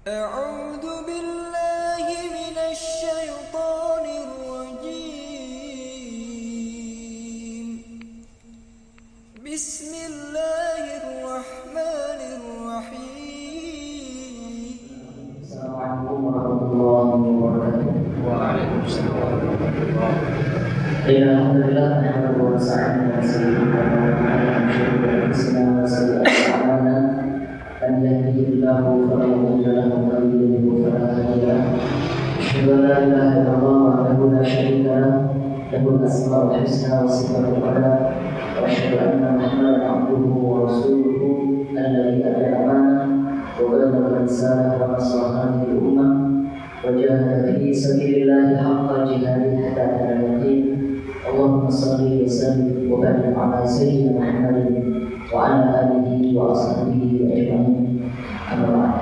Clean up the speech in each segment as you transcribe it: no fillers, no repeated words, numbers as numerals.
أعوذ بالله من الشيطان الرجيم بسم الله الرحمن الرحيم السلام عليكم ورحمة الله وبركاته. وعليكم السلام ورحمة الله. الحمد لله نحمده ونستعينه ونستغفره ونعوذ من شرور أنفسنا وسيئات أعمالنا من يهده الله فلا مضل له ومن يضلل فلا هادي له. أشهد أن لا إله إلا الله وحده لا شريك له له الأسماء الحسنى والصفات العلى وأشهد أن محمدا عبده ورسوله الذي أدى الأمانة وبلغ الرسالة ونصح هذه الأمة وجاهد في سبيل الله حق جهاده حتى أتاه اليقين. اللهم صل وسلم وبارك على سيدنا محمد وعلى آله وأصحابه أجمعين. أما بعد.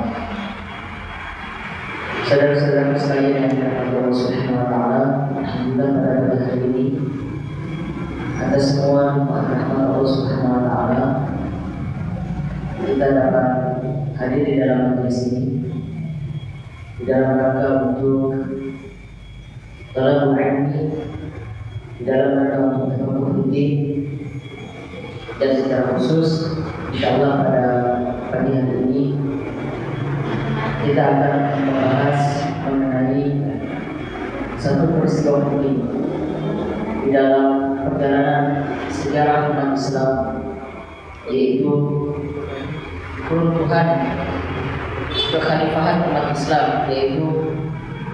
Saudara-saudara sekalian yang dirahmati Allah Subhanahu wa taala, alhamdulillah pada hari ini atas semua rahmat Allah Subhanahu wa taala kita dapat hadir di dalam majelis ini di dalam rangka untuk talabul ilmi, di dalam rangka untuk tafaqquh din, dan secara khusus insyaallah pada pagi hari ini kita akan membahas mengenai satu peristiwa penting di dalam perjalanan sejarah umat Islam, yaitu peruntukan kekhalifahan umat Islam, yaitu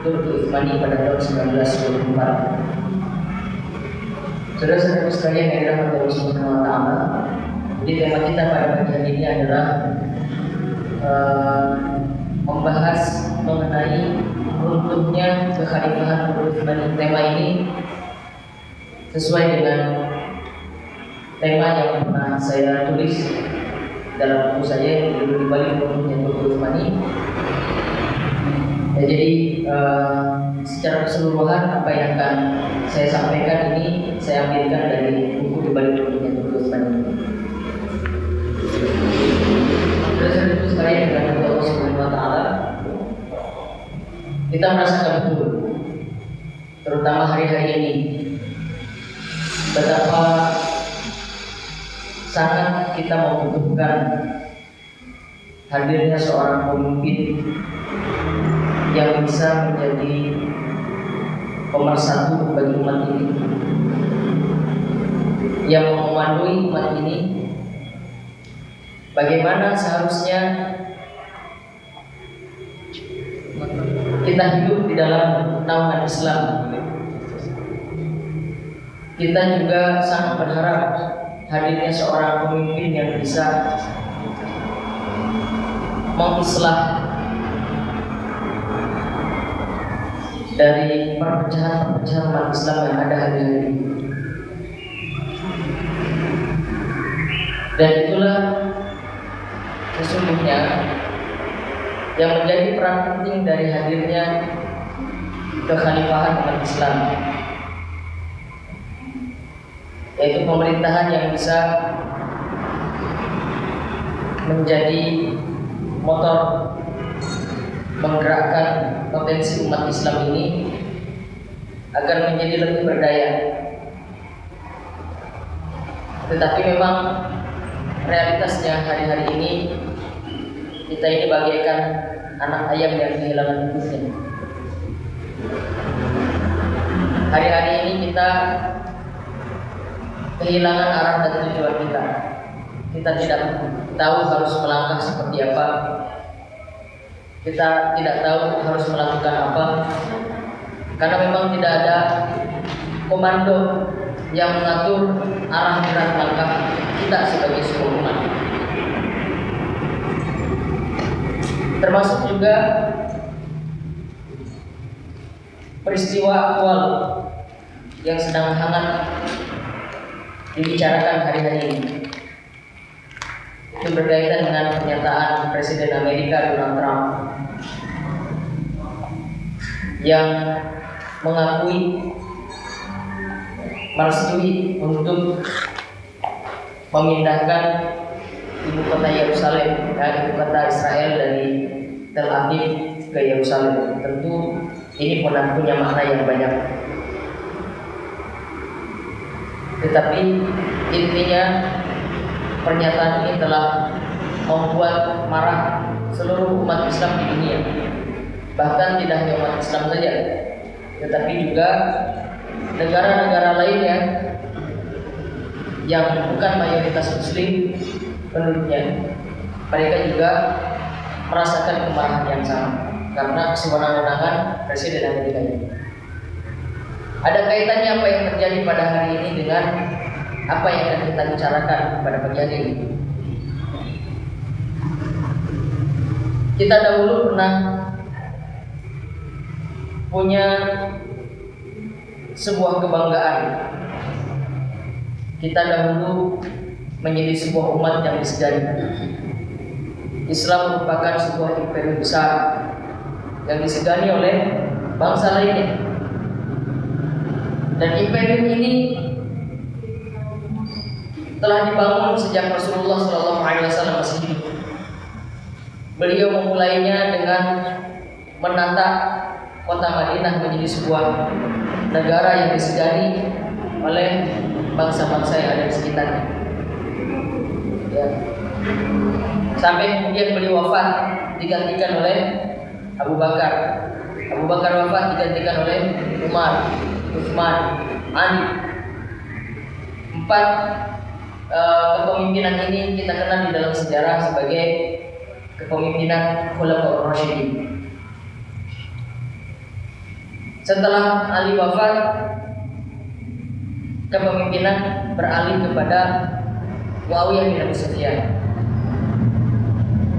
Turki Utsmani pada tahun 1924. Saudara-saudara sekalian yang dirahmati Allah Subhanahu wa taala, jadi tema kita pada pagi hari ini adalah membahas mengenai runtuhnya kekhalifahan Turki Utsmani. Tema ini sesuai dengan tema yang pernah saya tulis dalam buku saya yang dulu di Bali runtuhnya Turki Utsmani. Ya, jadi secara keseluruhan apa yang akan saya sampaikan ini saya ambilkan dari buku di Bali runtuhnya Turki Utsmani. Terus itu sekalian dengan Allah Subhanahu wa taala, kita merasakan betul, terutama hari-hari ini, betapa sangat kita membutuhkan hadirnya seorang pemimpin yang bisa menjadi pemersatu bagi umat ini, yang memandui umat ini bagaimana seharusnya kita hidup di dalam naungan Islam. Kita juga sangat berharap hadirnya seorang pemimpin yang bisa mengislah dari perpecahan-perpecahan umat Islam yang ada hari-hari ini. Dan itulah sesungguhnya yang menjadi peran penting dari hadirnya kekhalifahan umat Islam, yaitu pemerintahan yang bisa menjadi motor menggerakkan potensi umat Islam ini agar menjadi lebih berdaya. Tetapi memang realitasnya hari-hari ini kita ini bagaikan anak ayam yang kehilangan induknya. Hari-hari ini kita kehilangan arah dan tujuan kita. Kita tidak tahu harus melangkah seperti apa. Kita tidak tahu harus melakukan apa, karena memang tidak ada komando yang mengatur arah gerak langkah kita sebagai sebuah umat. Termasuk juga peristiwa aktual yang sedang hangat dibicarakan hari-hari ini. Itu berkaitan dengan pernyataan Presiden Amerika Donald Trump yang merestui untuk memindahkan ibu kota Yerusalem, ibu kota Israel dari Tel Aviv ke Yerusalem. Tentu ini punya makna yang banyak. Tetapi intinya pernyataan ini telah membuat marah seluruh umat Islam di dunia. Bahkan tidak hanya umat Islam saja, tetapi juga negara-negara lainnya yang bukan mayoritas Muslim penduduknya, mereka juga merasakan kemarahan yang sama karena kesewenang-wenangan Presiden Amerika ini. Ada kaitannya apa yang terjadi pada hari ini dengan apa yang akan kita bicarakan pada pagi hari ini. Kita dahulu pernah punya sebuah kebanggaan. Kita dahulu menjadi sebuah umat yang disegani. Islam merupakan sebuah imperium besar yang disegani oleh bangsa lainnya. Dan imperium ini telah dibangun sejak Rasulullah SAW masih hidup. Beliau memulainya dengan menata kota Madinah menjadi sebuah negara yang disegani oleh bangsa-bangsa yang ada di sekitarnya. Ya. Sampai kemudian beliau wafat digantikan oleh Abu Bakar. Abu Bakar wafat digantikan oleh Umar, Utsman, Ali. 4 kepemimpinan ini kita kenal di dalam sejarah sebagai kepemimpinan Khulafaur Rasyidin. Setelah Ali wafat, kepemimpinan beralih kepada Muawiyah bin Abi Sufyan.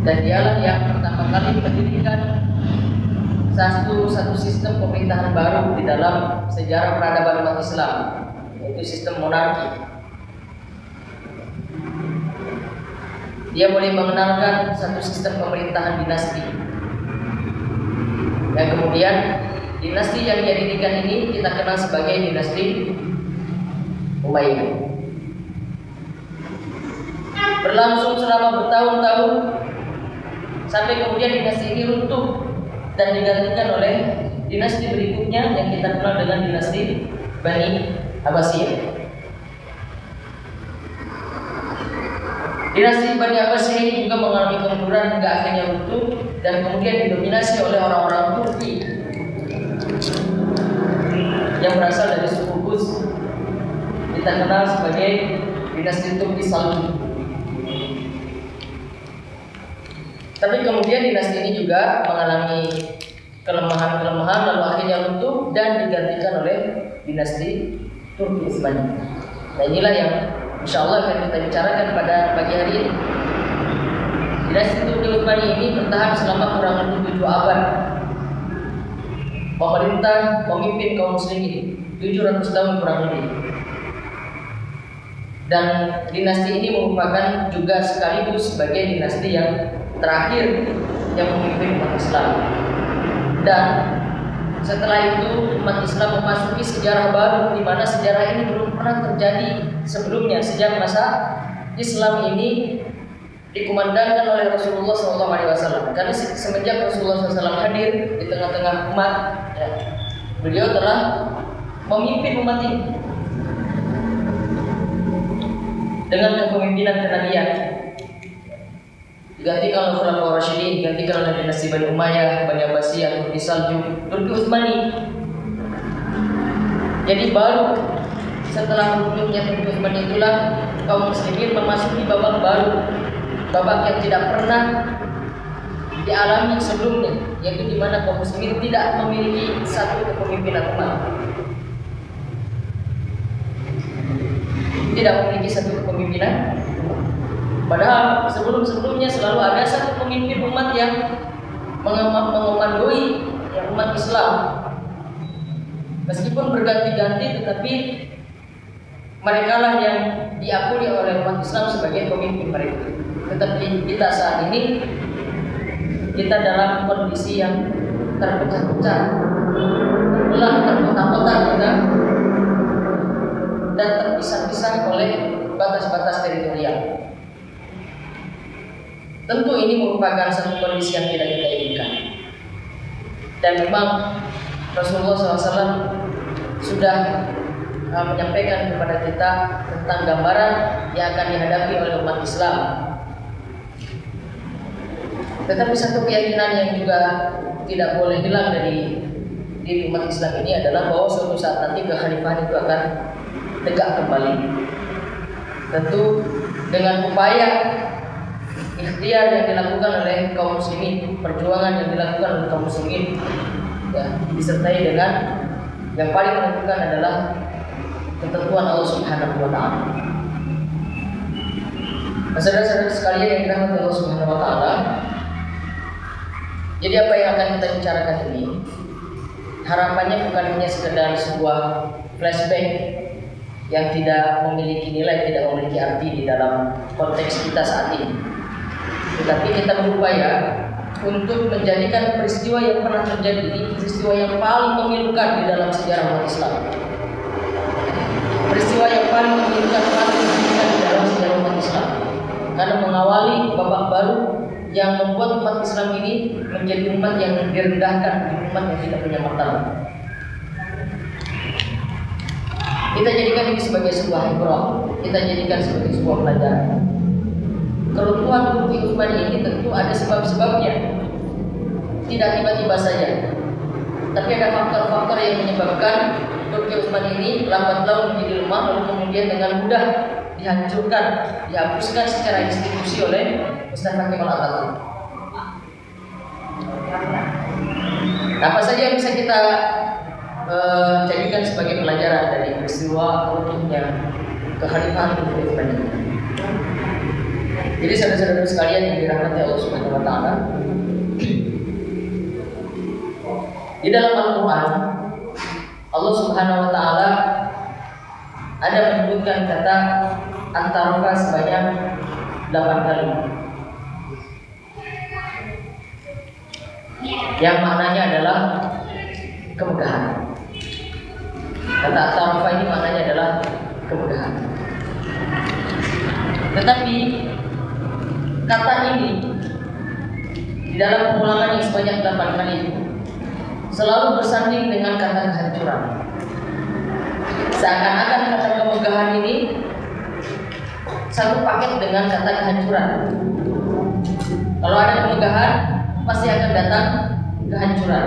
Dan dialah yang pertama kali mendirikan satu sistem pemerintahan baru di dalam sejarah peradaban umat Islam, yaitu sistem monarki. Dia mulai mengenalkan satu sistem pemerintahan dinasti. Dan kemudian dinasti yang dia dirikan ini kita kenal sebagai dinasti Umayyah. Berlangsung selama bertahun-tahun sampai kemudian dinasti ini runtuh dan digantikan oleh dinasti berikutnya yang kita kenal dengan dinasti Bani Abbasiyah. Dinasti Bani Abbasiyah ini juga mengalami kemunduran hingga akhirnya runtuh dan kemudian didominasi oleh orang-orang Turki yang berasal dari suku Rus. Kita kenal sebagai dinasti Turki Salju. Tapi kemudian dinasti ini juga mengalami kelemahan-kelemahan lalu akhirnya runtuh dan digantikan oleh dinasti Turki Utsmani. Nah inilah yang insya Allah akan kita bicarakan pada pagi hari ini. Dinasti Turki Utsmani ini bertahan selama kurang lebih 7 abad. Pemerintah memimpin kaum muslimin 700 tahun kurang lebih. Dan dinasti ini merupakan juga sekaligus sebagai dinasti yang terakhir yang memimpin umat Islam. Dan setelah itu umat Islam memasuki sejarah baru di mana sejarah ini belum pernah terjadi sebelumnya sejak masa Islam ini dikumandangkan oleh Rasulullah SAW. Karena semenjak Rasulullah SAW hadir di tengah-tengah umat, ya, beliau telah memimpin umat ini dengan kepemimpinan kenabian. Digantikan oleh Khulafaur Rasyidin, digantikan oleh dinasti Bani Umayyah, Bani Abbasiyah, Turki Salju, Turki Utsmani. Jadi baru setelah runtuhnya Turki Utsmani itulah kaum muslimin memasuki babak baru, babak yang tidak pernah dialami sebelumnya, yaitu di mana kaum muslimin tidak memiliki satu kepemimpinan umat. Tidak memiliki satu kepemimpinan. Padahal sebelum-sebelumnya selalu ada satu pemimpin umat yang mengomandoi yang umat Islam. Meskipun berganti-ganti, tetapi mereka lah yang diakui oleh umat Islam sebagai pemimpin mereka. Tetapi kita saat ini kita dalam kondisi yang terpecah-pecah, terbelah, terkotak-kotak kita, dan terpisah-pisah oleh batas-batas teritorial. Tentu ini merupakan satu kondisi yang tidak kita inginkan. Dan memang Rasulullah SAW sudah menyampaikan kepada kita tentang gambaran yang akan dihadapi oleh umat Islam. Tetapi satu keyakinan yang juga tidak boleh hilang dari diri umat Islam ini adalah bahwa suatu saat nanti kekhalifahan itu akan tegak kembali. Tentu dengan upaya ikhtiar yang dilakukan oleh kaum muslimin, perjuangan yang dilakukan oleh kaum muslimin, ya, disertai dengan yang paling menentukan adalah ketentuan Allah Subhanahu wa taala. Saudara-saudara sekalian yang dirahmati Allah Subhanahu wa taala, jadi apa yang akan kita bicarakan ini harapannya bukan hanya sekedar sebuah flashback yang tidak memiliki nilai, tidak memiliki arti di dalam konteks kita saat ini. Tetapi kita berupaya untuk menjadikan peristiwa yang pernah terjadi ini peristiwa yang paling memilukan di dalam sejarah umat Islam. Peristiwa yang paling memilukan, paling memilukan di dalam sejarah umat Islam. Karena mengawali babak baru yang membuat umat Islam ini menjadi umat yang direndahkan, umat yang tidak punya martabat. Kita jadikan ini sebagai sebuah ibrah, kita jadikan sebagai sebuah pelajaran. Keruntuhan Turki Utsmani ini tentu ada sebab-sebabnya, tidak tiba-tiba saja. Tapi ada faktor-faktor yang menyebabkan Turki Utsmani ini lambat laun menjadi lemah, lalu kemudian dengan mudah dihancurkan, dihapuskan secara institusi oleh Mustafa Kemal Atatürk. Apa saja yang bisa kita jadikan sebagai pelajaran dari peristiwa runtuhnya kekhalifahan Turki Utsmani. Jadi saudara-saudara sekalian yang dirahmati Allah Subhanahu wa taala, di dalam Al-Qur'an Allah Subhanahu wa taala ada menyebutkan kata An-Taroka sebanyak 8 kali. Yang maknanya adalah kemegahan. Kata An-Taroka ini maknanya adalah kemegahan. Tetapi kata ini di dalam pengulangan yang sebanyak 8 kali itu selalu bersanding dengan kata kehancuran. Seakan-akan kata kemegahan ini satu paket dengan kata kehancuran. Kalau ada kemegahan, pasti akan datang kehancuran.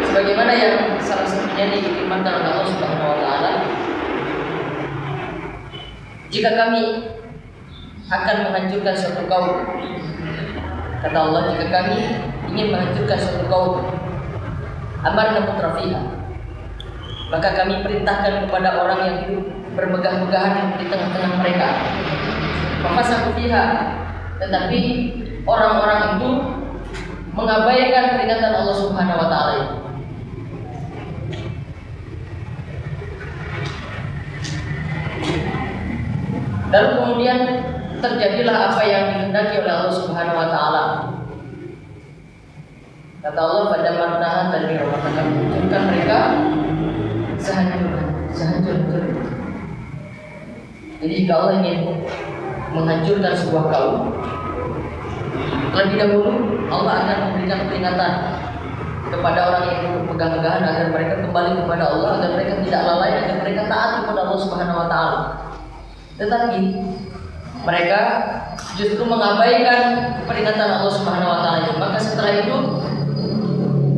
Sebagaimana yang salah satunya difirmankan oleh Allah Subhanahu wa taala, jika kami akan menghancurkan suatu kaum, kata Allah, jika kami ingin menghancurkan suatu kaum, amarna mutrafiha, maka kami perintahkan kepada orang yang hidup bermegah-megahan di tengah-tengah mereka, fafasaku fiha, tetapi orang-orang itu mengabaikan peringatan Allah Subhanahu wa taala itu. Lalu kemudian terjadilah apa yang dikehendaki oleh Allah Subhanahu wa taala. Kata Allah, pada martaha tadi maka menunjukkan mereka sehancur-hancur. Jadi jika Allah ingin menghancurkan sebuah kaum, lebih dahulu Allah akan memberikan peringatan kepada orang yang berpegang-pegangan agar mereka kembali kepada Allah, agar mereka tidak lalai, agar mereka taat kepada Allah Subhanahu wa taala. Tetapi mereka justru mengabaikan peringatan Allah Subhanahu wa taala. Maka setelah itu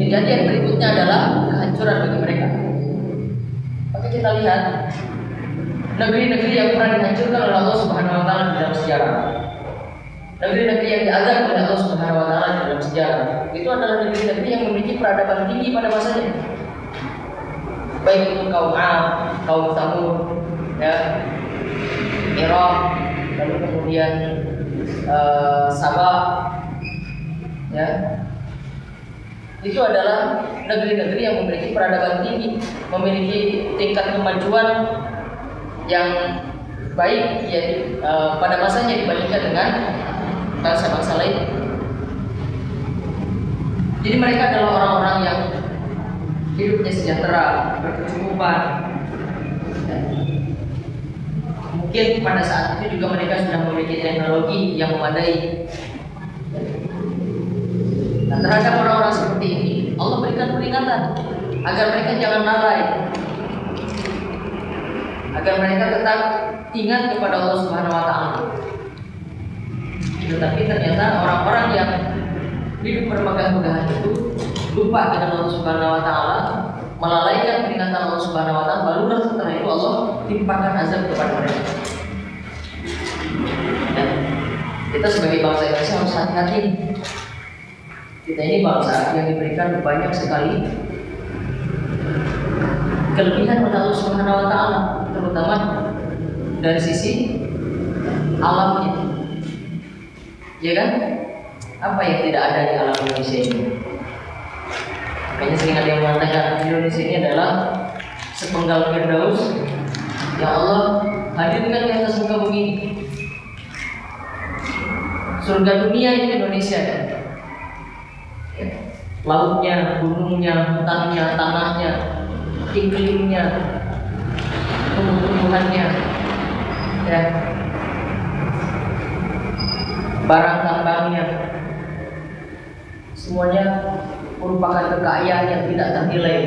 kejadian berikutnya adalah kehancuran bagi mereka. Maka kita lihat negeri-negeri yang pernah dihancurkan oleh Allah Subhanahu wa taala di dalam sejarah. Negeri-negeri yang diazab oleh Allah Subhanahu wa taala di dalam sejarah, itu adalah negeri-negeri yang memiliki peradaban tinggi pada masanya. Baik itu kaum 'Ad, kaum Tsamud, ya, Irak, lalu kemudian Sabah, ya, itu adalah negeri-negeri yang memiliki peradaban tinggi, memiliki tingkat kemajuan yang baik, ya, pada masanya dibandingkan dengan bangsa-bangsa lain. Jadi mereka adalah orang-orang yang hidupnya sejahtera, berkecukupan. mungkin pada saat itu juga mereka sudah memiliki teknologi yang memadai. Nah, terhadap orang-orang seperti ini, Allah berikan peringatan agar mereka jangan lalai, agar mereka tetap ingat kepada Allah Subhanahu wa Ta'ala. Tetapi ternyata orang-orang yang hidup bermegah-megahan itu lupa dengan Allah Subhanahu wa Ta'ala, melalaikan peringatan Allah Subhanahu wa Ta'ala, barulah setelah itu Allah timpakan azab kepada mereka. Dan kita sebagai bangsa Indonesia harus hati-hati. Kita ini bangsa yang diberikan banyak sekali kelebihan oleh Allah Subhanahu wa Ta'ala, terutama dari sisi alamnya. Ya kan? Apa yang tidak ada di alam Indonesia ini? Makanya sering ada yang mengatakan Indonesia ini adalah sepenggal firdaus yang Allah hadirkan di atas muka bumi. Surga dunia itu Indonesia kan? Ya. Lautnya, gunungnya, hutannya, tanahnya, iklimnya, tumbuh-tumbuhannya, ya, barang tambangnya, semuanya merupakan kekayaan yang tidak ternilai.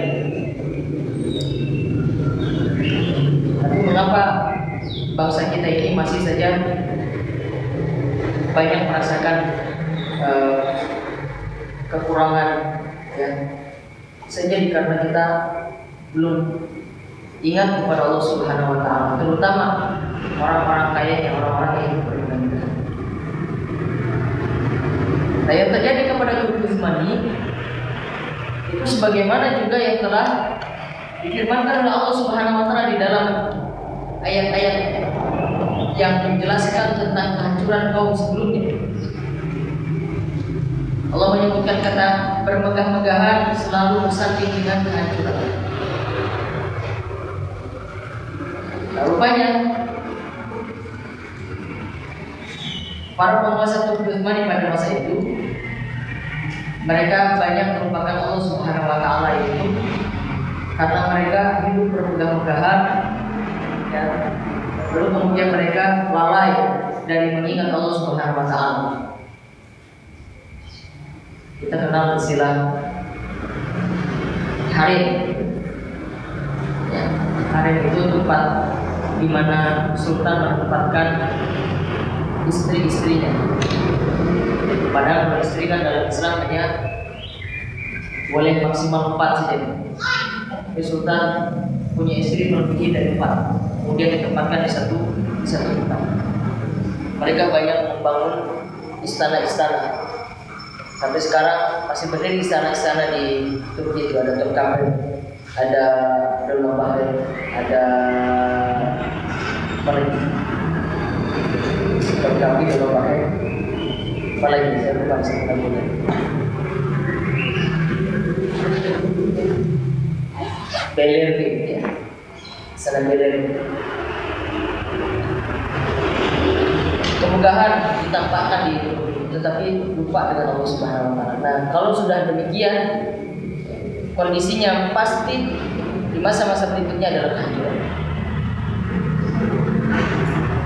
Tapi mengapa bangsa kita ini masih saja banyak merasakan kekurangan, ya? Saja karena kita belum ingat kepada Allah Subhanahu wa Ta'ala, terutama orang-orang kaya yang orang-orang yang hidup beragama. Nah, yang terjadi kepada Turki Utsmani itu sebagaimana juga yang telah difirmankan oleh Allah Subhanahu wa Ta'ala di dalam ayat-ayat yang menjelaskan tentang kehancuran kaum sebelumnya. Allah menyebutkan kata bermegah-megahan selalu bersanding dengan kehancuran. Nah, rupanya para penguasa Turki Utsmani pada masa itu, mereka banyak merupakan Allah Subhanahu wa Ta'ala itu karena mereka hidup bermegah-megahan, ya, lalu kemudian mereka lalai dari mengingat Allah Subhanahu wa Ta'ala. Kita kenal istilah harem. Ya, harem itu tempat di mana sultan menempatkan istri-istrinya. Padahal kalau istri kan dalam Islam hanya boleh maksimal 4 saja. Tapi sultan punya istri melebihi dari 4, kemudian ditempatkan di satu tempat. Mereka banyak membangun istana-istana. Sampai sekarang masih berdiri istana-istana di Turki itu. Ada Topkapı, ada Dolmabahçe, ada Topkapı, Dolmabahçe, apalagi saya lupa sebutnya. Belerdi, ya, istana Belerdi. Kemegahan ditampakkan di itu, tetapi lupa dengan Allah Subhanahu wa Ta'ala. Nah, kalau sudah demikian kondisinya, pasti di masa-masa berikutnya adalah kehancuran.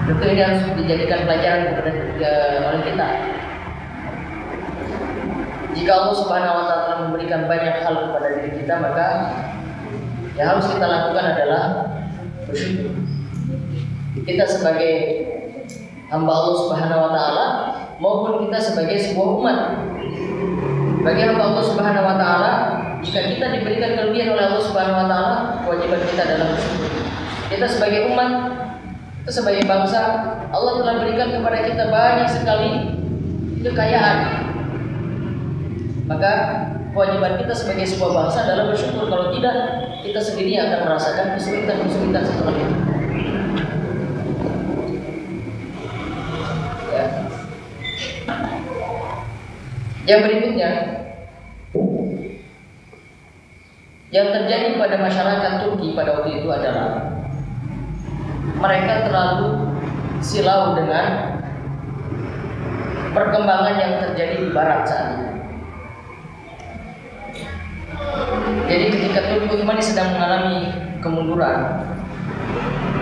Tentu ini harus dijadikan pelajaran oleh kita. Jika Allah Subhanahu wa Ta'ala memberikan banyak hal kepada diri kita, maka yang harus kita lakukan adalah bersyukur. Kita sebagai hamba Allah Subhanahu wa Ta'ala maupun kita sebagai sebuah umat, bagi hamba Allah Subhanahu wa Ta'ala, jika kita diberikan kelebihan oleh Allah Subhanahu wa Ta'ala, kewajiban kita adalah bersyukur. Kita sebagai umat, kita sebagai bangsa, Allah telah berikan kepada kita banyak sekali kekayaan. Maka kewajiban kita sebagai sebuah bangsa adalah bersyukur. Kalau tidak, kita sendiri akan merasakan kesulitan-kesulitan setelah itu. Ya. Yang berikutnya, yang terjadi pada masyarakat Turki pada waktu itu adalah mereka terlalu silau dengan perkembangan yang terjadi di barat saat ini. Jadi ketika Turki Utsmani sedang mengalami kemunduran,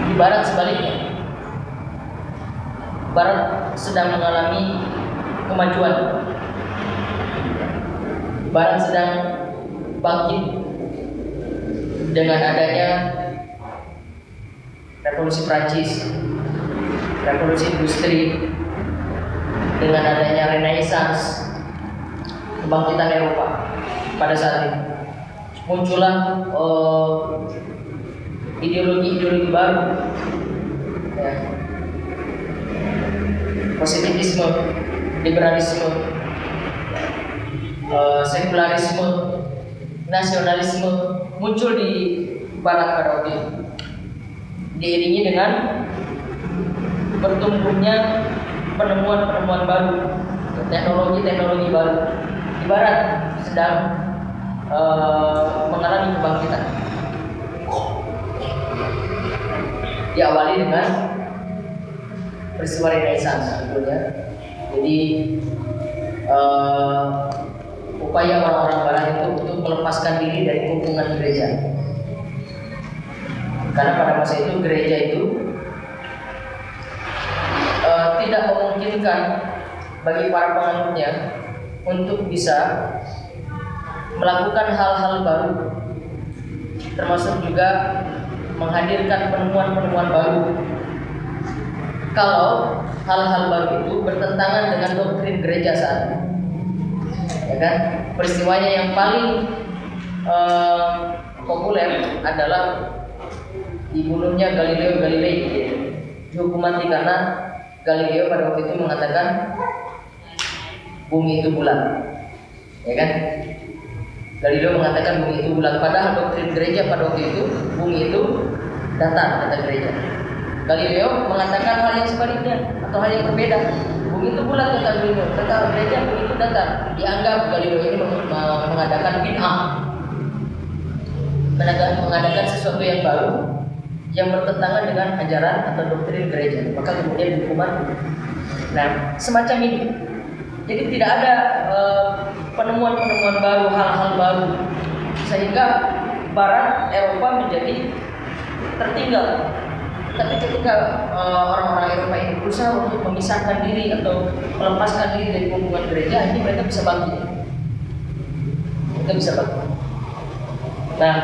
di barat sebaliknya Barat sedang mengalami kemajuan. Barat sedang bangkit dengan adanya revolusi Prancis, revolusi industri, dengan adanya Renaissance, kebangkitan Eropa pada saat itu. Muncullah ideologi-ideologi baru, ya. Positivisme, liberalisme, sekularisme, nasionalisme muncul di Barat pada waktu itu, diiringi dengan bertumbuhnya penemuan-penemuan baru, teknologi-teknologi baru. Di Barat sedang mengalami kebangkitan. Diawali dengan peristiwa Renaissance sebetulnya. Jadi upaya orang-orang Barat itu untuk melepaskan diri dari kepungan gereja. Karena pada masa itu gereja itu tidak memungkinkan bagi para penganutnya untuk bisa melakukan hal-hal baru, termasuk juga menghadirkan penemuan-penemuan baru, kalau hal-hal baru itu bertentangan dengan doktrin gereja saat ini. Ya kan? Peristiwanya yang paling populer adalah dibunuhnya Galileo Galilei, dihukum mati karena Galileo pada waktu itu mengatakan bumi itu bulat, ya kan? Galileo mengatakan bumi itu bulat, padahal doktrin gereja pada waktu itu bumi itu datar, kata gereja. Galileo mengatakan hal yang sebaliknya atau hal yang berbeda. Bumi itu bulat, kata Galileo, kata gereja bumi itu datar. Dianggap Galileo ini mengadakan bid'ah, mengadakan sesuatu yang baru yang bertentangan dengan ajaran atau doktrin gereja, maka kemudian dihukuman. Nah, semacam ini. Jadi tidak ada penemuan-penemuan baru, hal-hal baru, sehingga Barat Eropa menjadi tertinggal. Tapi ketika orang-orang Eropa ini berusaha untuk memisahkan diri atau melepaskan diri dari hubungan gereja, ini mereka bisa bangkit. Mereka bisa bangkit. Nah,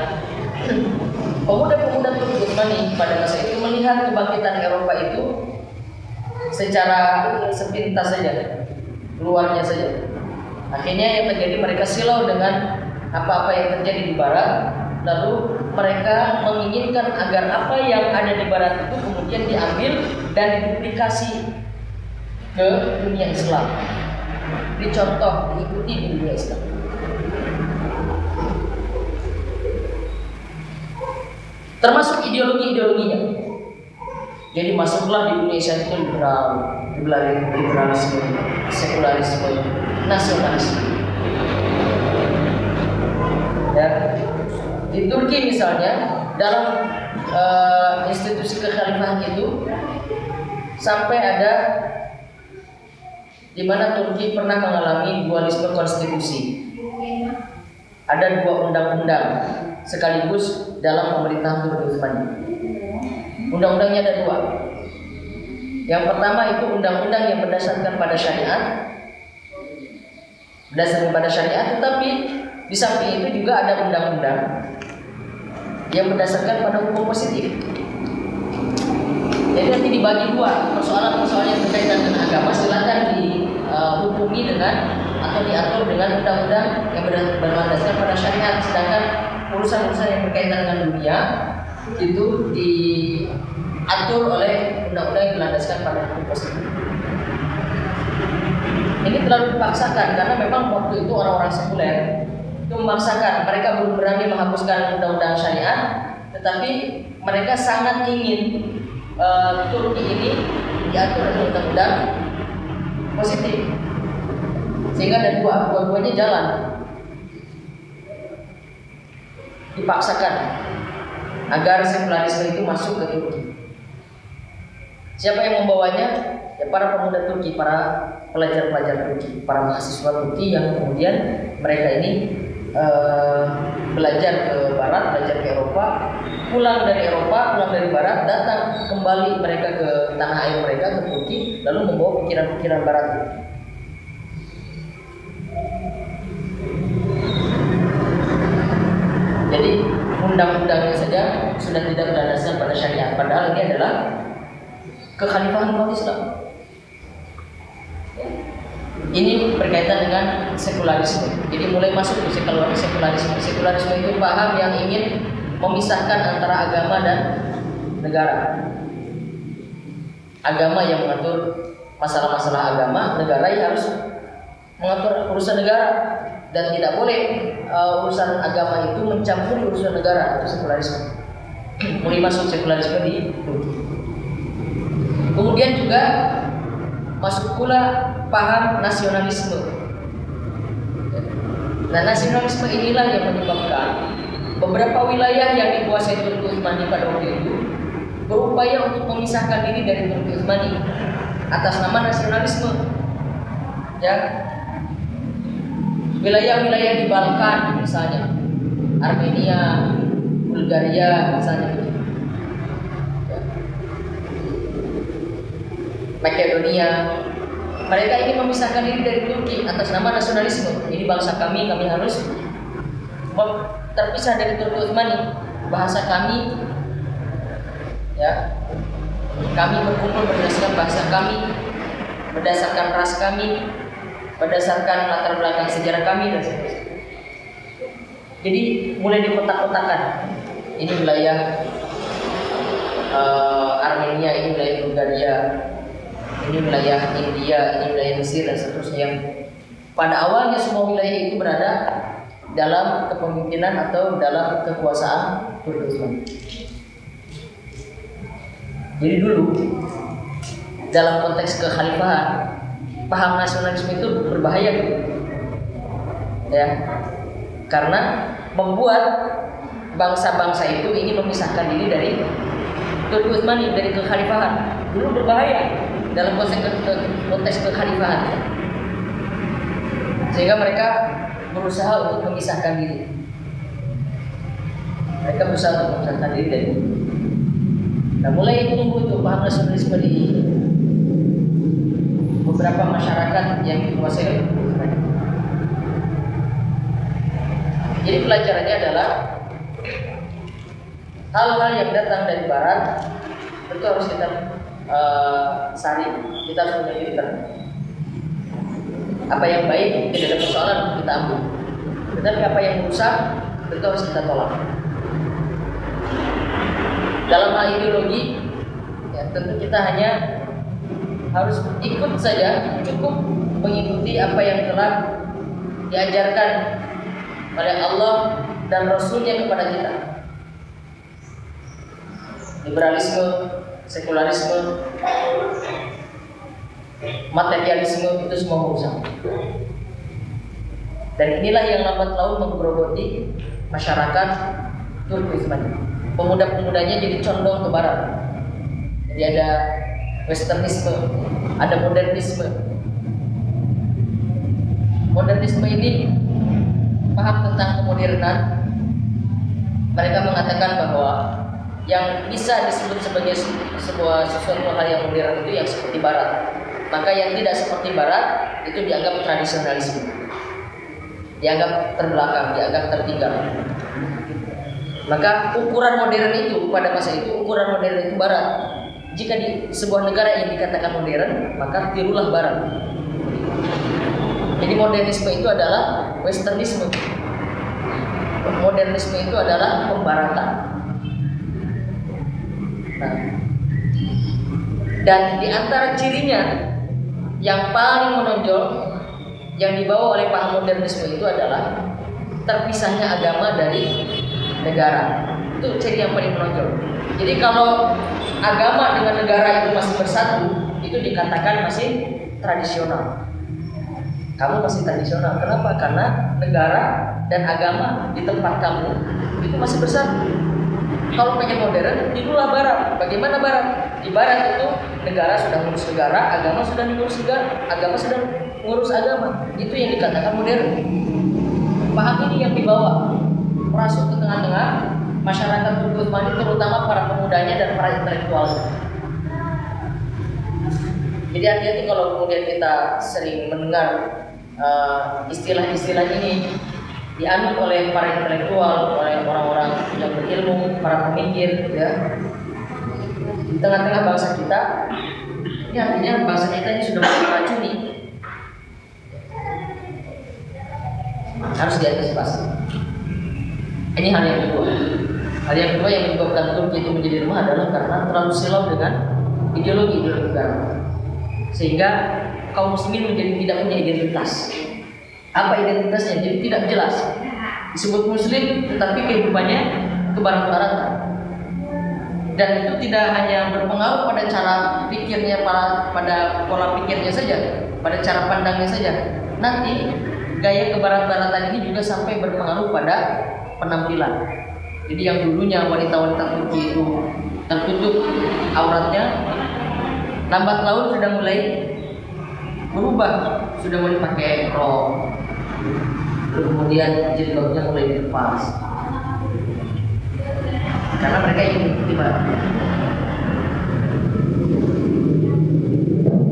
pemuda-pemuda Turki Utsmani pada masa itu melihat kebangkitan Eropa itu secara sepintas saja, luarnya saja. Akhirnya yang terjadi, mereka silau dengan apa-apa yang terjadi di Barat. Lalu mereka menginginkan agar apa yang ada di Barat itu kemudian diambil dan diduplikasi ke dunia Islam, dicontoh, diikuti di dunia Islam. Termasuk ideologi-ideologinya. Jadi masuklah di Indonesia itu liberalisme, sekularisme, nasionalisme. Ya. Di Turki misalnya, dalam institusi kekhalifahan itu sampai ada di mana Turki pernah mengalami dualisme konstitusi. Ada dua undang-undang sekaligus dalam pemerintahan Turki Utsmani. Undang-undangnya ada dua. Yang pertama itu undang-undang yang berdasarkan pada syariat, tetapi di samping itu juga ada undang-undang yang berdasarkan pada hukum positif. Jadi nanti dibagi dua, persoalan-persoalan yang berkaitan dengan agama silakan dihukumi dengan atau diatur dengan undang-undang yang berdasarkan pada syariat, sedangkan urusan-urusan yang berkaitan dengan dunia itu diatur oleh undang-undang yang berlandaskan pada hukum positif. Ini terlalu dipaksakan karena memang waktu itu orang-orang sekuler itu memaksakan, mereka belum berani menghapuskan undang-undang syariat, tetapi mereka sangat ingin Turki ini diatur oleh undang-undang positif, sehingga ada dua-duanya jalan, dipaksakan agar sekularisme itu masuk ke Turki. Siapa yang membawanya? Ya para pemuda Turki, para pelajar-pelajar Turki, para mahasiswa Turki yang kemudian mereka ini belajar ke Barat, belajar ke Eropa, pulang dari Eropa, pulang dari Barat, datang kembali mereka ke tanah air mereka, ke Turki, lalu membawa pikiran-pikiran Barat. Jadi undang-undangnya saja sudah tidak berdasarkan pada syariat, padahal ini adalah kekhalifahan umat Islam. Ini berkaitan dengan sekularisme. Jadi mulai masuk ke sekularisme. Sekularisme itu paham yang ingin memisahkan antara agama dan negara. Agama yang mengatur masalah-masalah agama, negara yang harus mengatur urusan negara, dan tidak boleh urusan agama itu mencampuri urusan negara. Itu sekularisme. Mulai masuk sekularisme di Turki. Kemudian juga masuk pula paham nasionalisme. Nah, nasionalisme inilah yang menyebabkan beberapa wilayah yang dikuasai Turki Utsmani pada waktu itu berupaya untuk memisahkan diri dari Turki Utsmani atas nama nasionalisme. Ya, wilayah-wilayah di Balkan misalnya, Armenia, Bulgaria misalnya, Makedonia, mereka ingin memisahkan diri dari Turki atas nama nasionalisme. Ini bangsa kami harus terpisah dari Turki Utsmani. Bahasa kami, ya, kami berkumpul berdasarkan bahasa kami, berdasarkan ras kami, berdasarkan latar belakang sejarah kami dan sebagainya. Jadi mulai dikotak-kotakan. Ini wilayah Armenia, ini wilayah Bulgaria, ini wilayah India, ini wilayah Mesir dan seterusnya, yang pada awalnya semua wilayah itu berada dalam kepemimpinan atau dalam kekuasaan Turki Utsmani. Jadi dulu dalam konteks kekhalifahan, paham nasionalisme itu berbahaya, ya, karena membuat bangsa-bangsa itu ingin memisahkan diri dari Turki Utsmani, dari kekhalifahan. Dulu berbahaya dalam konteks kekhalifahan, sehingga mereka berusaha untuk memisahkan diri. Mereka berusaha untuk memisahkan diri dari. Nah, mulai tumbuh tuh paham nasionalisme di beberapa masyarakat yang dikuasai. Jadi pelajarannya adalah hal-hal yang datang dari Barat itu harus kita saring, kita harus memilih. Apa yang baik tidak ada persoalan kita ambil, tetapi apa yang rusak itu harus kita tolak. Dalam hal ideologi, ya, tentu kita hanya harus ikut saja, cukup mengikuti apa yang telah diajarkan oleh Allah dan Rasulnya kepada kita. Liberalisme, sekularisme, materialisme itu semua merusak. Dan inilah yang lambat laun menggerogoti masyarakat Turki Utsmani. Pemuda-pemudanya jadi condong ke barat. Jadi ada westernisme, ada modernisme. Modernisme ini paham tentang kemodernan. Mereka mengatakan bahwa yang bisa disebut sebagai sesuatu hal yang modern itu yang seperti barat. Maka yang tidak seperti barat itu dianggap tradisionalisme, dianggap terbelakang, dianggap tertinggal. Maka ukuran modern itu pada masa itu, ukuran modern itu barat. Jika di sebuah negara yang dikatakan modern, maka tirulah barat. Jadi modernisme itu adalah westernisme. Modernisme itu adalah pembaratan. Nah, dan di antara cirinya yang paling menonjol yang dibawa oleh paham modernisme itu adalah terpisahnya agama dari negara. Itu ciri yang paling menonjol. Jadi kalau agama dengan negara itu masih bersatu, itu dikatakan masih tradisional. Kamu masih tradisional. Kenapa? Karena negara dan agama di tempat kamu itu masih bersatu. Kalau pengen modern, itulah barat. Bagaimana barat? Di barat itu negara sudah ngurus negara, agama sudah ngurus negara, agama sudah ngurus agama. Itu yang dikatakan modern. Paham ini yang dibawa, merasuk ke tengah-tengah masyarakat Turkmen terutama para pemudanya dan para intelektual. Jadi hati-hati kalau kemudian kita sering mendengar istilah-istilah ini dianut oleh para intelektual, oleh orang-orang yang berilmu, para pemikir, ya. Di tengah-tengah bangsa kita, ini artinya bangsa kita ini sudah mulai diracuni. Harus diantisipasi. Ini hal yang kedua. Hal yang kedua yang menyebabkan Turki itu menjadi lemah adalah karena terlalu silau dengan ideologi negara, sehingga kaum muslimin menjadi tidak punya identitas. Apa identitasnya? Jadi tidak jelas. Disebut muslim, tetapi kehidupannya kebarat-baratan. Dan itu tidak hanya berpengaruh pada cara pikirnya, pada pola pikirnya saja, pada cara pandangnya saja. Nanti gaya kebarat-baratan ini juga sampai berpengaruh pada penampilan. Jadi yang dulunya wanita-wanita Turki itu tertutup auratnya, lambat laun sudah mulai berubah, sudah mulai pakai rok, kemudian jilbabnya mulai dilepas, karena mereka ingin mengikuti barat.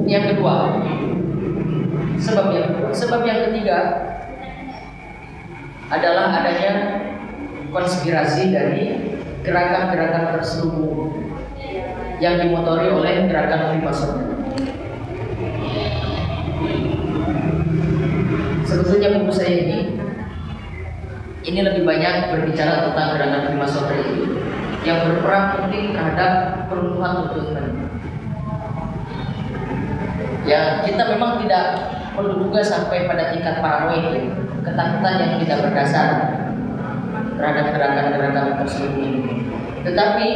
Yang kedua, sebab yang ketiga adalah adanya konspirasi dari gerakan-gerakan terselubung yang dimotori oleh gerakan Freemason. Sebetulnya buku saya ini lebih banyak berbicara tentang gerakan Freemasonry yang berperan penting terhadap peruntuhan Turkmen. Ya, kita memang tidak perlu juga sampai pada tingkat paranoid, ketakutan yang tidak berdasar terhadap gerakan-gerakan tersebut ini. Tetapi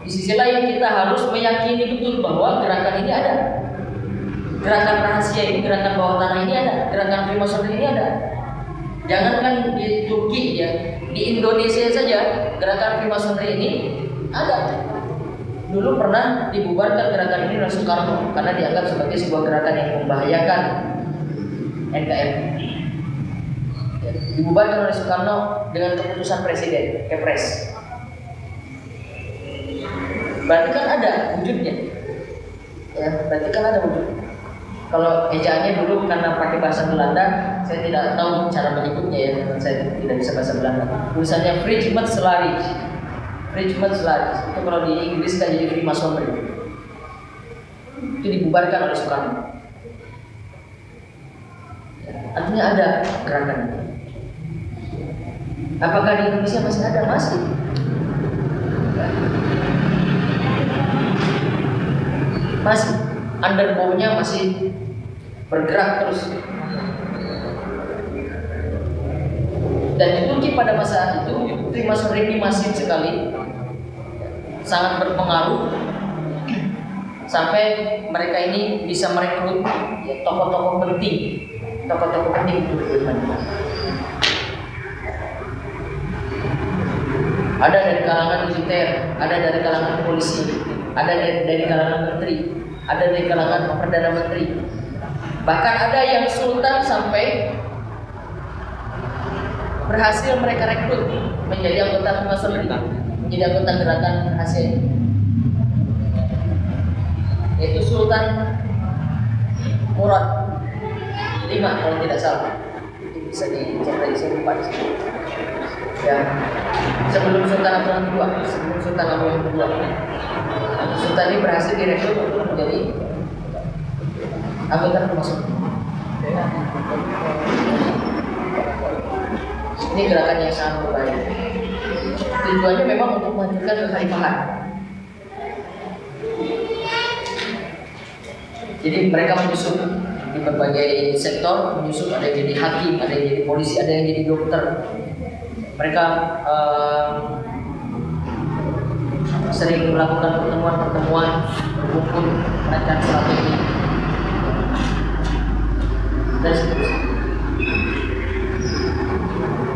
di sisi lain kita harus meyakini betul bahwa gerakan ini ada. Gerakan rahasia ini, gerakan bawah tanah ini ada, gerakan Freemason ini ada. Jangankan di Turki ya, di Indonesia saja gerakan Freemason ini ada. Dulu pernah dibubarkan gerakan ini oleh Soekarno karena dianggap sebagai sebuah gerakan yang membahayakan NKRI. Dibubarkan oleh Soekarno dengan keputusan presiden, Kepres. Berarti kan ada wujudnya. Ya, berarti kan ada wujudnya. Kalau ejaannya dulu karena pakai bahasa Belanda, saya tidak tahu cara menyebutnya ya, saya tidak bisa bahasa Belanda. Tulisannya Vrijheidsslavic. Vrijheidsslavic. Itu kalau di Inggris kan jadi Freemasonry. Itu dibubarkan oleh Soekarno. Artinya ada gerakan ini. Apakah di Indonesia masih ada? Masih. Masih. Underbone-nya masih bergerak terus. Dan di Turki pada masa itu Freemasonry ini masif sekali, sangat berpengaruh, sampai mereka ini bisa merekrut ya, tokoh-tokoh penting di Turki. Ada dari kalangan militer, ada dari kalangan polisi, ada dari kalangan menteri, ada dari kalangan perdana menteri. Bahkan ada yang sultan sampai berhasil mereka rekrut menjadi anggota Freemason, menjadi anggota gerakan rahasia ini. Yaitu Sultan Murad V kalau tidak salah. Bisa dicek lagi, saya lupa di sini. Ya, sebelum Sultan Abdullah II, Sultan ini berhasil direkrut untuk menjadi anggota Freemason. Ini gerakan yang sangat berbahaya. Tujuannya memang untuk menghancurkan kekhalifahan. Jadi mereka menyusup di berbagai sektor, menyusup, ada yang jadi hakim, ada yang jadi polisi, ada yang jadi dokter. Mereka sering melakukan pertemuan-pertemuan, berkumpul, merancang strategi, dan seterusnya.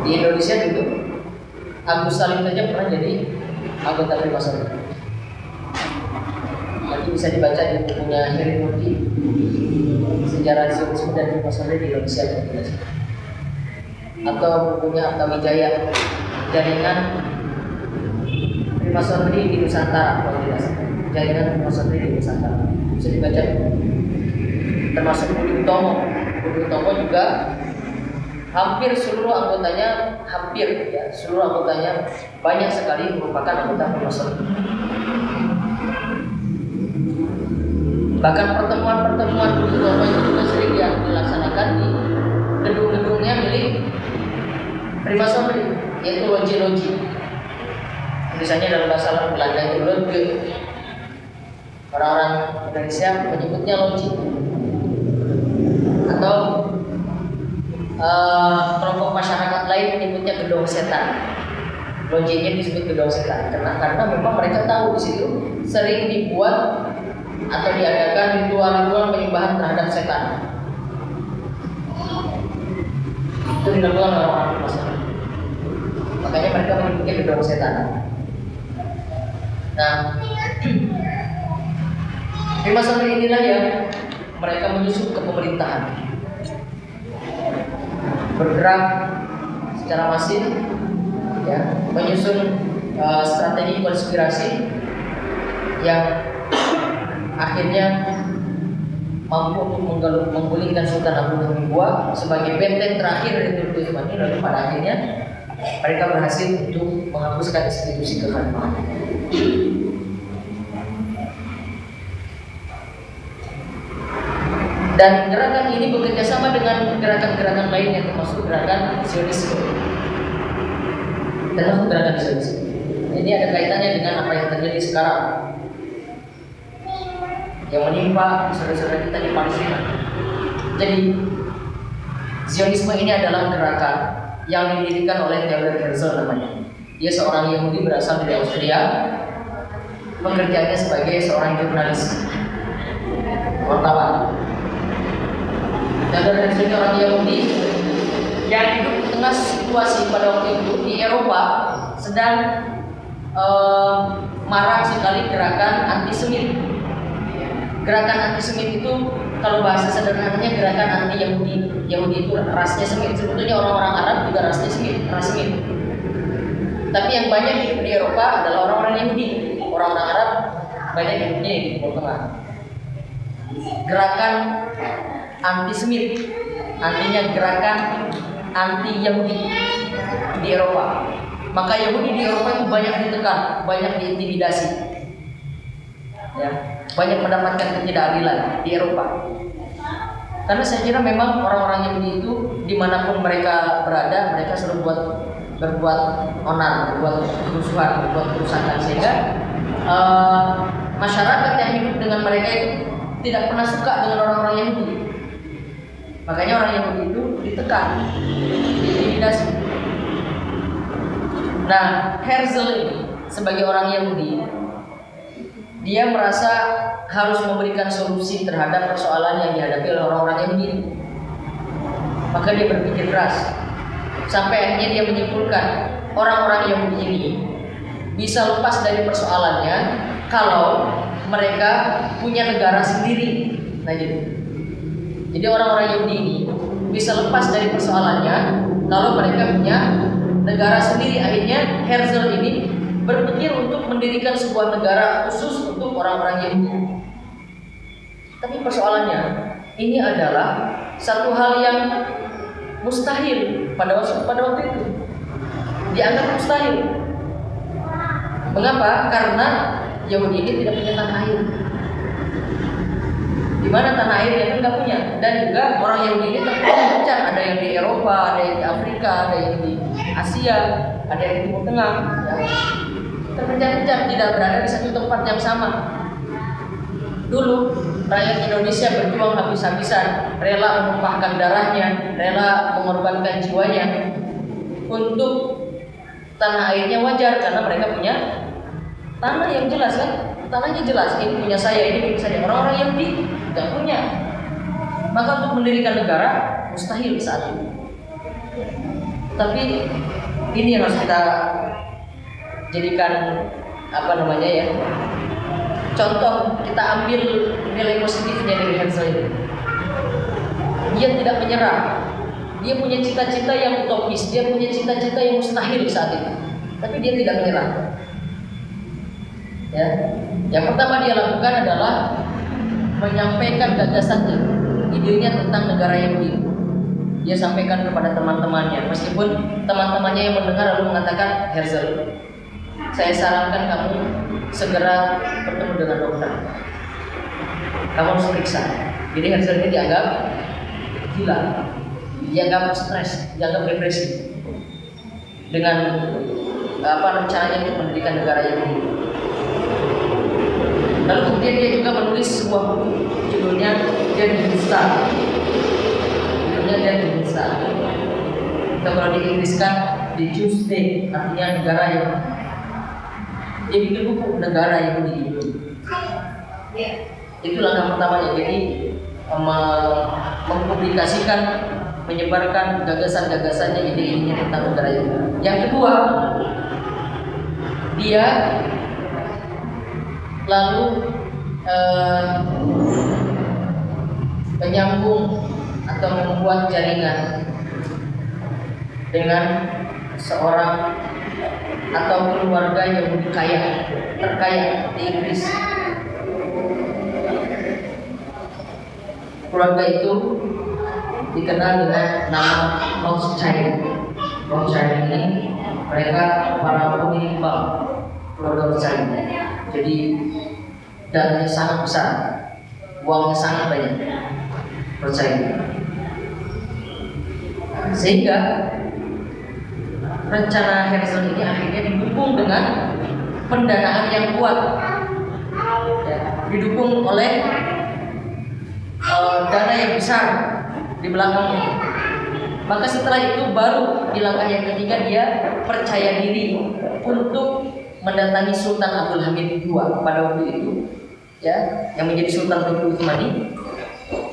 Di Indonesia dulu Agus Salim saja pernah jadi anggota Freemason. Nanti bisa dibaca di bukunya Heri Murti, Sejarah Zionisme dan Freemasonry di Indonesia, atau bukunya Arta Wijaya jaringan Freemasonry di Nusantara, kalau tidak salah. Jaringan Freemasonry di Nusantara bisa dibaca, termasuk Budi Utomo. Budi Utomo juga hampir seluruh anggotanya, seluruh anggotanya banyak sekali merupakan anggota Freemasonry. Bahkan pertemuan-pertemuan Budi Utomo itu juga sering dilaksanakan di gedung-gedungnya milik Freemasonry, yaitu loji-loji. Tulisannya dalam bahasa Belanda itu lodge. Orang-orang Indonesia menyebutnya loji. Atau kelompok masyarakat lain menyebutnya gedung setan. Lojinya disebut gedung setan karena memang mereka tahu di situ sering dibuat atau diadakan ritual-ritual penyembahan terhadap setan. Itu dilakukan oleh orang Freemason. Makanya mereka menyebutnya gedung setan. Nah, Freemasonry inilah yang mereka menyusup ke pemerintahan, bergerak secara masif, ya, menyusun strategi konspirasi yang akhirnya mampu untuk menggulingkan Sultan Abu Hamid sebagai benteng terakhir dari Turki Utsmani. Lalu pada akhirnya mereka berhasil untuk menghapuskan institusi kekhalifahan. Dan gerakan ini bekerja sama dengan gerakan-gerakan lain yang termasuk gerakan Zionisme. Termasuk gerakan Zionisme. Ini ada kaitannya dengan apa yang terjadi sekarang, yang menimpa saudara-saudara kita di Palestina. Jadi Zionisme ini adalah gerakan yang didirikan oleh Theodor Herzl namanya. Dia seorang Yahudi berasal dari Austria. Pekerjaannya sebagai seorang jurnalis, wartawan. Theodor Herzl orang Yahudi yang hidup di tengah situasi pada waktu itu di Eropa sedang marak sekali gerakan antisemit. Gerakan antisemit itu kalau bahasa sederhananya gerakan anti Yahudi. Yahudi itu rasnya Semit. Sebetulnya orang-orang Arab juga rasnya Semit, ras Semit. Tapi yang banyak hidup di Eropa adalah orang-orang Yahudi. Orang-orang Arab banyak hidupnya di Timur Tengah. Gerakan anti-Semit, artinya gerakan anti-Yahudi di Eropa. Maka Yahudi di Eropa itu banyak ditekan, banyak diintimidasi, ya, banyak mendapatkan ketidakadilan di Eropa. Karena saya kira memang orang-orang Yahudi itu dimanapun mereka berada, mereka selalu berbuat onar, berbuat kerusuhan, berbuat kerusakan, sehingga masyarakat yang hidup dengan mereka itu tidak pernah suka dengan orang-orang Yahudi. Makanya orang Yahudi itu ditekan, diintimidasi. Nah, Herzl ini sebagai orang Yahudi, dia merasa harus memberikan solusi terhadap persoalan yang dihadapi oleh orang-orang Yahudi. Maka dia berpikir keras, sampai akhirnya dia menyimpulkan orang-orang Yahudi ini bisa lepas dari persoalannya kalau mereka punya negara sendiri. Nah, jadi orang-orang Yahudi ini bisa lepas dari persoalannya kalau mereka punya negara sendiri. Akhirnya Herzl ini berpikir untuk mendirikan sebuah negara khusus untuk orang-orang Yahudi. Tapi persoalannya, ini adalah satu hal yang mustahil pada waktu itu. Dianggap mustahil. Mengapa? Karena Yahudi ini tidak punya tanah air. Di mana tanah air yang nggak punya. Dan juga orang Yahudi ini terpencar. Ada yang di Eropa, ada yang di Afrika, ada yang di Asia, ada yang di Timur Tengah. Ya. Terpencar-pencar, tidak berada di satu tempat yang sama. Dulu rakyat Indonesia berjuang habis-habisan, rela menumpahkan darahnya, rela mengorbankan jiwanya untuk tanah airnya. Wajar karena mereka punya tanah yang jelas, kan? Tanahnya jelas, ini punya saya, ini punya saya. Orang-orang Yahudi tidak punya. Maka untuk mendirikan negara mustahil saat itu. Tapi ini yang harus kita jadikan contoh. Kita ambil nilai positifnya dari Herzl ini. Dia tidak menyerah Dia punya cita-cita yang utopis, dia punya cita-cita yang mustahil saat itu, tapi dia tidak menyerah. Ya, yang pertama dia lakukan adalah menyampaikan gagasannya, idenya tentang negara Yahudi. Dia sampaikan kepada teman-temannya, meskipun teman-temannya yang mendengar lalu mengatakan, Herzl, saya sarankan kamu segera bertemu dengan dokter. Kamu harus periksa. Jadi Herzl ini dianggap gila, dianggap stres, dianggap depresi dengan rencananya untuk mendirikan negara Yahudi. Lalu kemudian dia juga menulis sebuah buku, judulnya Der Dienstag. Judulnya Der Dienstag. Kita kalau diinggriskan di Tuesday, artinya negara Yahudi. Dia bikin buku negara Yahudi. Itu langkah pertamanya. Jadi mempublikasikan, menyebarkan gagasan-gagasannya, ide-idenya tentang negara Yahudi. Yang kedua, dia lalu menyambung atau membuat jaringan dengan seorang atau keluarga Yahudi kaya, terkaya di Inggris. Keluarga itu dikenal dengan nama Rothschild. Rothschild ini mereka para pemilik bank, keluarga Rothschild. Jadi dananya sangat besar, uangnya sangat banyak, Rothschild. Sehingga rencana Herzl ini akhirnya didukung dengan pendanaan yang kuat, ya, didukung oleh dana yang besar di belakangnya. Maka setelah itu baru di langkah yang ketiga dia percaya diri untuk mendatangi Sultan Abdul Hamid II pada waktu itu, ya, yang menjadi Sultan Turki Utsmani,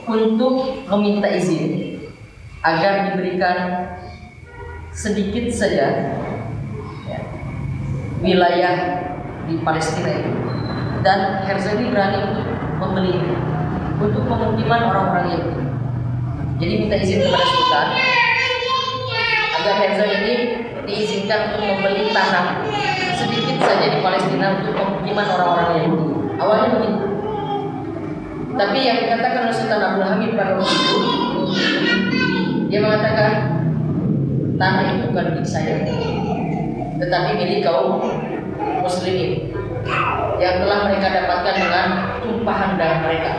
untuk meminta izin agar diberikan sedikit saja, ya, wilayah di Palestina itu, dan Herzl berani untuk membeli untuk pemukiman orang-orang Yahudi. Jadi minta izin kepada Sultan agar Herzl ini diizinkan untuk membeli tanah sedikit saja di Palestina untuk pemukiman orang-orang Yahudi. Awalnya begitu. Tapi yang dikatakan oleh Sultan Abdul Hamid pada waktu itu, dia mengatakan tanah itu bukan milik saya, tetapi milik kaum muslimin yang telah mereka dapatkan dengan tumpahan darah mereka.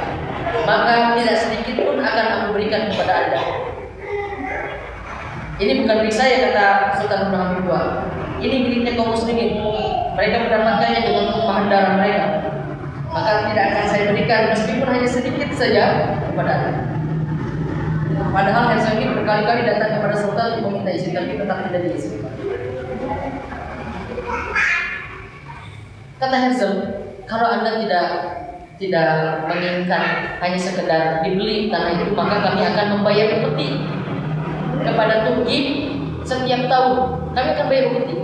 Maka tidak sedikit pun akan aku berikan kepada Anda. Ini bukan milik saya, kata Sultan Abdul Hamid II. Ini miliknya kaum muslimin. Mereka mendapatkannya dengan tumpahan darah mereka. Maka tidak akan saya berikan meskipun hanya sedikit saja kepada Anda. Padahal Herzl ini berkali-kali datang kepada Sultan untuk meminta izin, tapi tetap tidak diizinkan. Kata Herzl, kalau Anda tidak menginginkan hanya sekedar dibeli tanah itu, maka kami akan membayar upeti kepada Turki setiap tahun. Kami akan bayar upeti.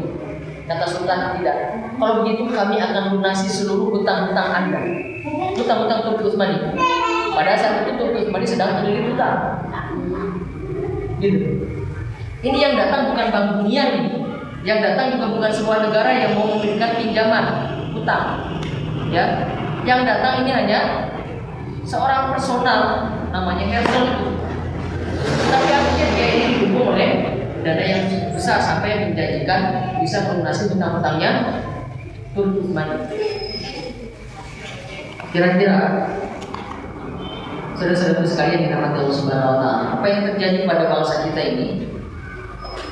Kata Sultan, tidak. Kalau begitu kami akan lunasi seluruh hutang-hutang Anda, hutang-hutang Turki Utsmani. Pada saat itu Turki Utsmani sedang terlilit hutang. Gitu. Ini yang datang bukan Bank Dunia ini. Yang datang juga bukan sebuah negara yang mau memberikan pinjaman hutang. Ya. Yang datang ini hanya seorang personal namanya Herzl itu. Tapi akhirnya dia ini didukung oleh dana yang besar sampai menjanjikan bisa melunasi hutang-hutangnya Turki Utsmani. Kira-kira saudara-saudara sekalian yang dirahmati Allah Subhanahu wa Ta'ala, apa yang terjadi pada bangsa kita ini,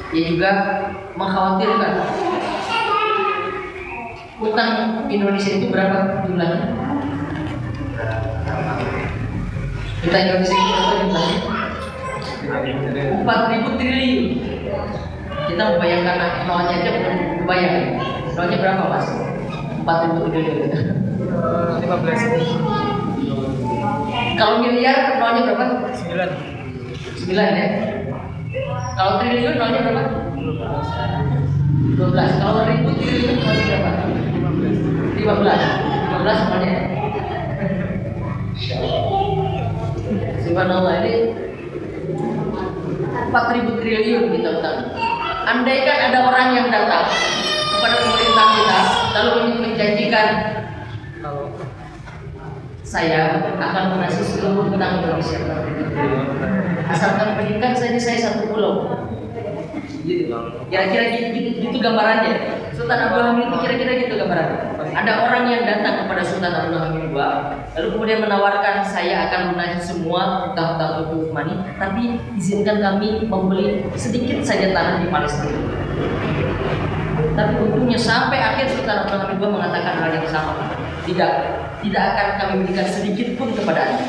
dia juga mengkhawatirkan. Utang Indonesia itu berapa jumlahnya? Utang Indonesia itu berapa jumlahnya? 4.000 triliun. Kita membayangkan nolnya aja belum kebayang. Nolnya berapa, Mas? 4.000 triliun. 15. Kalau miliar nolnya berapa? 9 ya. Kalau triliun nolnya berapa? 12. Kalau ribu triliun nolnya berapa? 15 nolnya. Subhanallah, ini 4.000 triliun kita utang. Andaikan ada orang yang datang kepada pemerintah kita lalu ingin menjanjikan saya akan melunasi seluruh utang Indonesia, asalkan berikan saja saya satu pulau. Kira-kira gitu gambarannya. Sultan Abdul Hamid itu kira-kira gitu gambarannya. Ada orang yang datang kepada Sultan Abdul Hamid II, lalu kemudian menawarkan saya akan lunasi semua utang-utang Tutu Utsmani, tapi izinkan kami membeli sedikit saja tanah di Palestina. Tapi untungnya sampai akhir Sultan Abdul Hamid II mengatakan hal yang sama. Tidak akan kami berikan sedikit pun kepada Anda.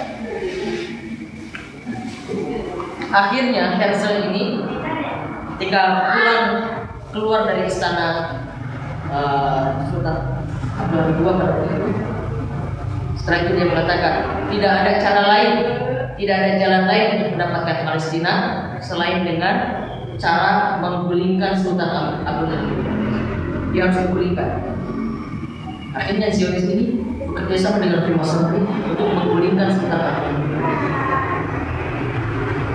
Akhirnya Herzl ini ketika keluar dari istana Sultan Abdul Hamid II pada waktu itu, setelah itu dia mengatakan tidak ada cara lain, tidak ada jalan lain untuk mendapatkan Palestina selain dengan cara menggulingkan Sultan Abdul Hamid. Dia harus menggulingkan. Akhirnya Zionis ini bekerja sama dengan Freemasonry untuk menggulingkan Sultan Abdul Hamid.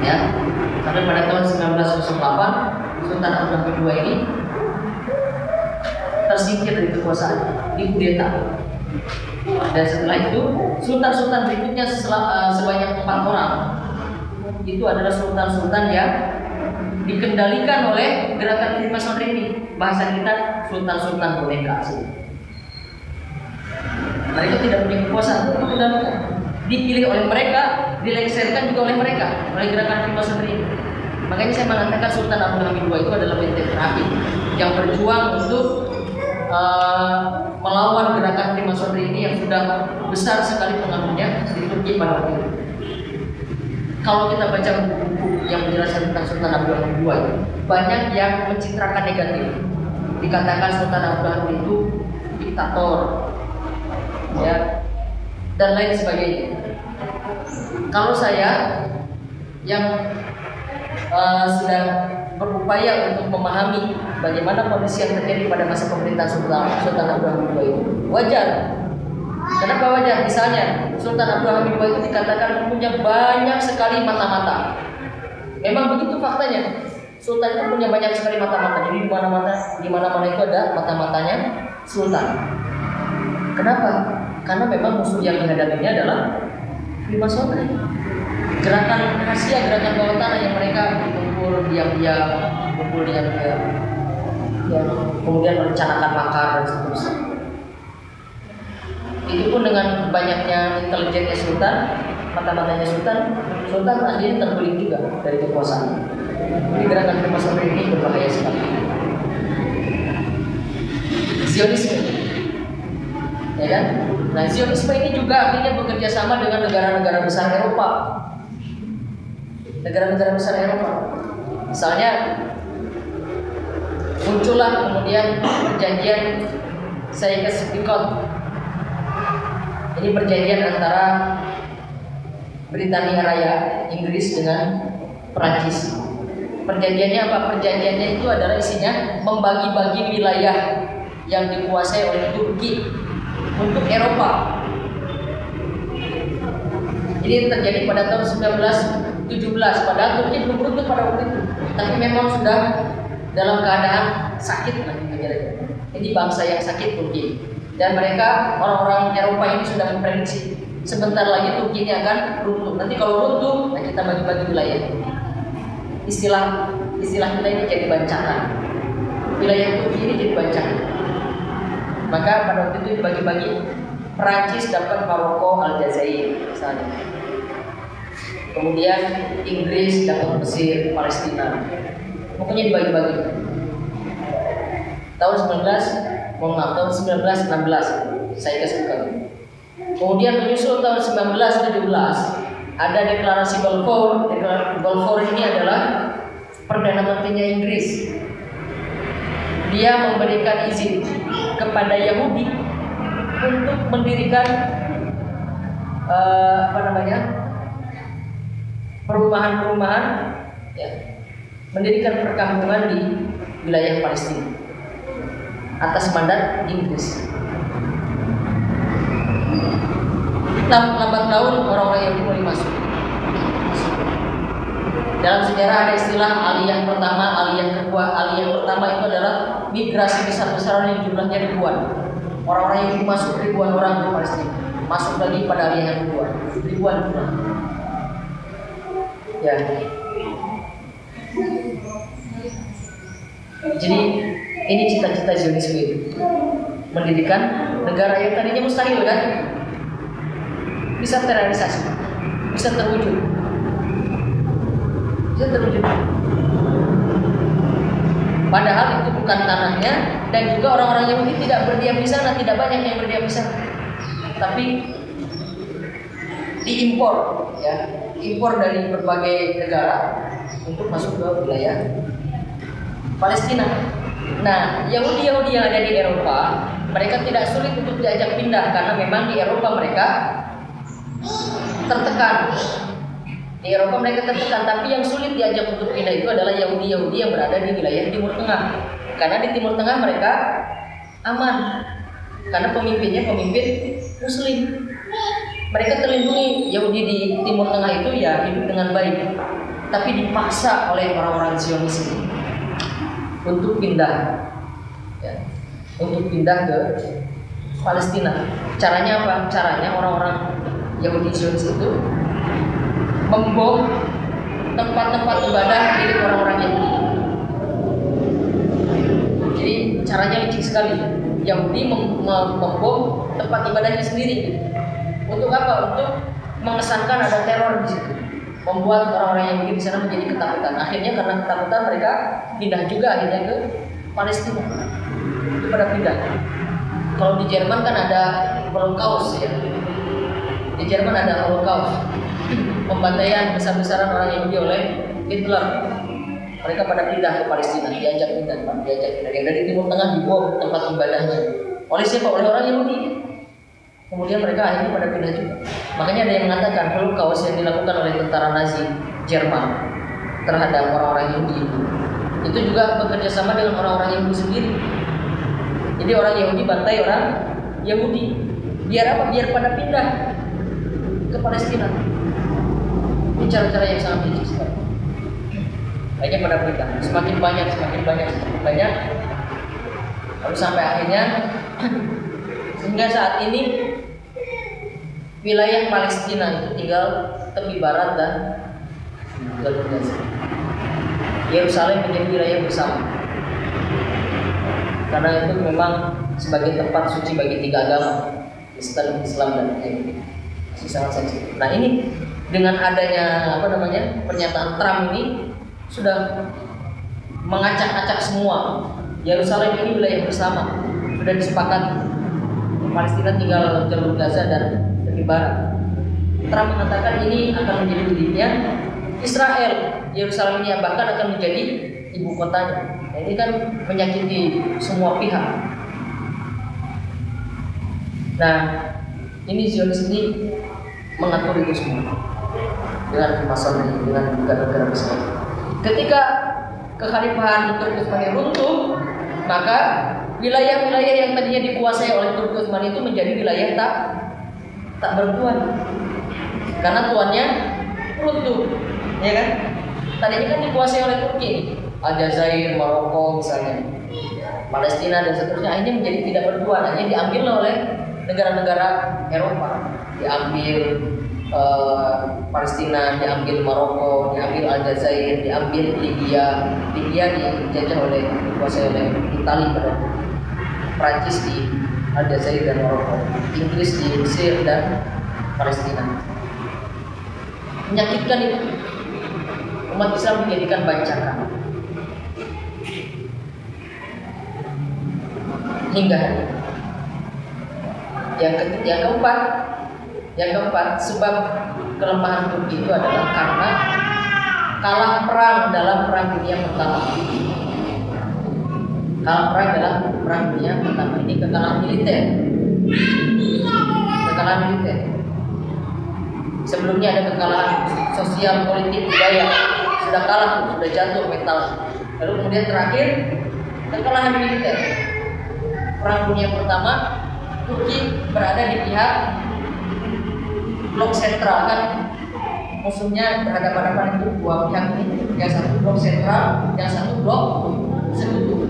Ya, sampai pada tahun 1908 Sultan Abdul Hamid II ini tersingkir dari kekuasaan, dikudeta. Dan setelah itu sultan-sultan berikutnya sebanyak 4 orang itu adalah sultan-sultan yang dikendalikan oleh gerakan Freemasonry ini. Bahasa kita sultan-sultan boneka. Mereka tidak punya kekuasaan untuk dikendalikan. Dipilih oleh mereka, dilengsarkan juga oleh mereka, oleh gerakan Freemasonry ini. Makanya saya mengatakan Sultan Abdul Hamid II itu adalah benteng terakhir yang berjuang untuk melawan gerakan Freemasonry ini yang sudah besar sekali pengaruhnya di Turki pada waktu itu. Kalau kita baca buku-buku yang menjelaskan tentang Sultan Abdul Hamid II, banyak yang mencitrakan negatif. Dikatakan Sultan Abdul Hamid itu diktator, ya, dan lain sebagainya. Kalau saya yang sedang berupaya untuk memahami bagaimana kondisi yang terjadi pada masa pemerintahan Sultan Abdul Hamid II itu, wajar. Kenapa wajar? Misalnya Sultan Abdul Hamid II itu dikatakan punya banyak sekali mata-mata. Memang begitu faktanya. Sultan itu punya banyak sekali mata-mata. Jadi di mana-mana itu ada mata-matanya Sultan. Kenapa? Karena memang musuh yang dihadapinya adalah Freemasonry. Gerakan rahasia, gerakan bawah tanah yang mereka berkumpul diam-diam, ya, kemudian merencanakan makar dan seterusnya. Itu pun dengan banyaknya intelijennya Sultan, mata-matanya Sultan akhirnya terguling juga dari kekuasaan. Jadi gerakan Freemasonry ini berbahaya sekali. Zionisme, ya kan? Nah, Zionisme ini juga akhirnya bekerja sama dengan negara-negara besar Eropa. Negara-negara besar Eropa. Misalnya muncullah kemudian perjanjian Sykes-Picot. Ini perjanjian antara Britania Raya, Inggris dengan Perancis. Perjanjiannya apa? Perjanjiannya itu adalah isinya membagi-bagi wilayah yang dikuasai oleh Turki untuk Eropa. Ini terjadi pada tahun 1917. Padahal Turki belum runtuh pada waktu itu, tapi memang sudah dalam keadaan sakit lagi negara. Ini bangsa yang sakit Turki, dan mereka orang-orang Eropa ini sudah memprediksi sebentar lagi Turki ini akan runtuh. Nanti kalau runtuh, nah kita bagi-bagi wilayah. Istilah kita ini jadi bancakan. Wilayah Turki ini jadi bancakan. Maka pada waktu itu dibagi-bagi. Perancis dapat Maroko, Aljazair misalnya. Kemudian Inggris dapat Mesir, Palestina. Pokoknya dibagi-bagi. Tahun 1916 saya kasihkan. Kemudian menyusul tahun 1917 ada deklarasi Balfour. Deklarasi Balfour ini adalah Perdana Menterinya Inggris. Dia memberikan izin kepada Yahudi untuk mendirikan perumahan-perumahan, ya, mendirikan perkampungan di wilayah Palestina atas mandat Inggris. Lambat laun orang-orang Yahudi mulai masuk. Dalam sejarah ada istilah aliyah pertama, aliyah kedua. Aliyah pertama itu adalah migrasi besar-besaran yang jumlahnya ribuan. Orang-orang yang masuk ribuan orang ke Palestina. Masuk lagi pada aliyah yang kedua, ribuan jumlah. Ya. Jadi ini cita-cita Zionisme itu, mendirikan negara yang tadinya mustahil kan, bisa terrealisasi, bisa terwujud. Padahal itu bukan tanahnya, dan juga orang-orang Yahudi tidak berdiam di sana, tidak banyak yang berdiam di sana, tapi diimpor, ya, impor dari berbagai negara untuk masuk ke wilayah Palestina. Nah, Yahudi-Yahudi yang ada di Eropa, mereka tidak sulit untuk diajak pindah karena memang di Eropa mereka tertekan. Di Eropa mereka tertekan, tapi yang sulit diajak untuk pindah itu adalah Yahudi-Yahudi yang berada di wilayah Timur Tengah. Karena di Timur Tengah mereka aman, karena pemimpinnya pemimpin Muslim. Mereka terlindungi. Yahudi di Timur Tengah itu ya hidup dengan baik, tapi dipaksa oleh orang-orang Zionis ini untuk pindah, ya, untuk pindah ke Palestina. Caranya apa? Caranya orang-orang Yahudi Zionis itu membom tempat-tempat ibadah milik orang-orang Yahudi. Jadi caranya licik sekali. Yahudi membom tempat ibadahnya sendiri. Untuk apa? Untuk mengesankan ada teror di situ. Membuat orang-orang Yahudi di sana menjadi ketakutan. Akhirnya karena ketakutan mereka pindah juga akhirnya ke Palestina. Itu pada pindah. Kalau di Jerman kan ada Holocaust, ya. Di Jerman ada Holocaust, pembantaian besar-besaran orang Yahudi oleh Hitler. Mereka pada pindah ke Palestina, diajak pindah. Yang dari Timur Tengah dibom tempat ibadahnya. Oleh siapa? Oleh orang Yahudi. Kemudian mereka akhirnya pada pindah juga. Makanya ada yang mengatakan Holocaust yang dilakukan oleh tentara Nazi Jerman terhadap orang-orang Yahudi itu juga bekerja sama dengan orang-orang Yahudi sendiri. Jadi orang Yahudi bantai orang Yahudi. Biar apa? Biar pada pindah ke Palestina. Ini cara-cara yang sangat licik sekali. Akhirnya pada pindah. Semakin banyak. Lalu sampai akhirnya hingga saat ini wilayah Palestina itu tinggal tepi barat dan jalur Gaza. Yerusalem menjadi wilayah bersama. Karena itu memang sebagai tempat suci bagi tiga agama, Kristen, Islam dan Yahudi. Masih sangat sensitif. Nah ini dengan adanya pernyataan Trump ini sudah mengacak-acak semua. Yerusalem ini wilayah bersama, sudah disepakati. Palestina tinggal jalur Gaza dan tepi barat. Trump mengatakan ini akan menjadi miliknya Israel. Yerusalem ini bahkan akan menjadi ibu kotanya. Nah, ini kan menyakiti semua pihak. Nah, ini Zionis ini mengatur itu semua dengan Masoni, dengan negara-negara besar. Ketika kekhalifahan Turki Utsmani runtuh, maka wilayah-wilayah yang tadinya dikuasai oleh Turki Utsmani itu menjadi wilayah tak bertuan, karena tuannya runtuh, ya kan? Tadinya kan dikuasai oleh Turki, Aljazair, Maroko misalnya, Palestina dan seterusnya, akhirnya menjadi tidak bertuan, hanya diambil oleh negara-negara Eropa, diambil Palestina, diambil Maroko, diambil Aljazair, diambil Libya dijajah dikuasai oleh Italia pada Prancis di Aljazair dan Maroko, Inggris di Mesir dan Palestina. Menyakitkan itu. Umat Islam dijadikan bancakan hingga hari ini. Yang keempat, sebab kelemahan Turki itu adalah karena kalah perang dalam Perang Dunia Pertama. Kalah perang dalam Perang Dunia Pertama ini kekalahan militer. Sebelumnya ada kekalahan sosial, politik, budaya, sudah kalah, sudah jatuh mental. Lalu kemudian terakhir kekalahan militer. Perang Dunia Pertama, Turki berada di pihak blok sentral kan, musuhnya berhadapan-hadapan itu dua pihak ini, yang satu blok sentral, yang satu blok sekutu.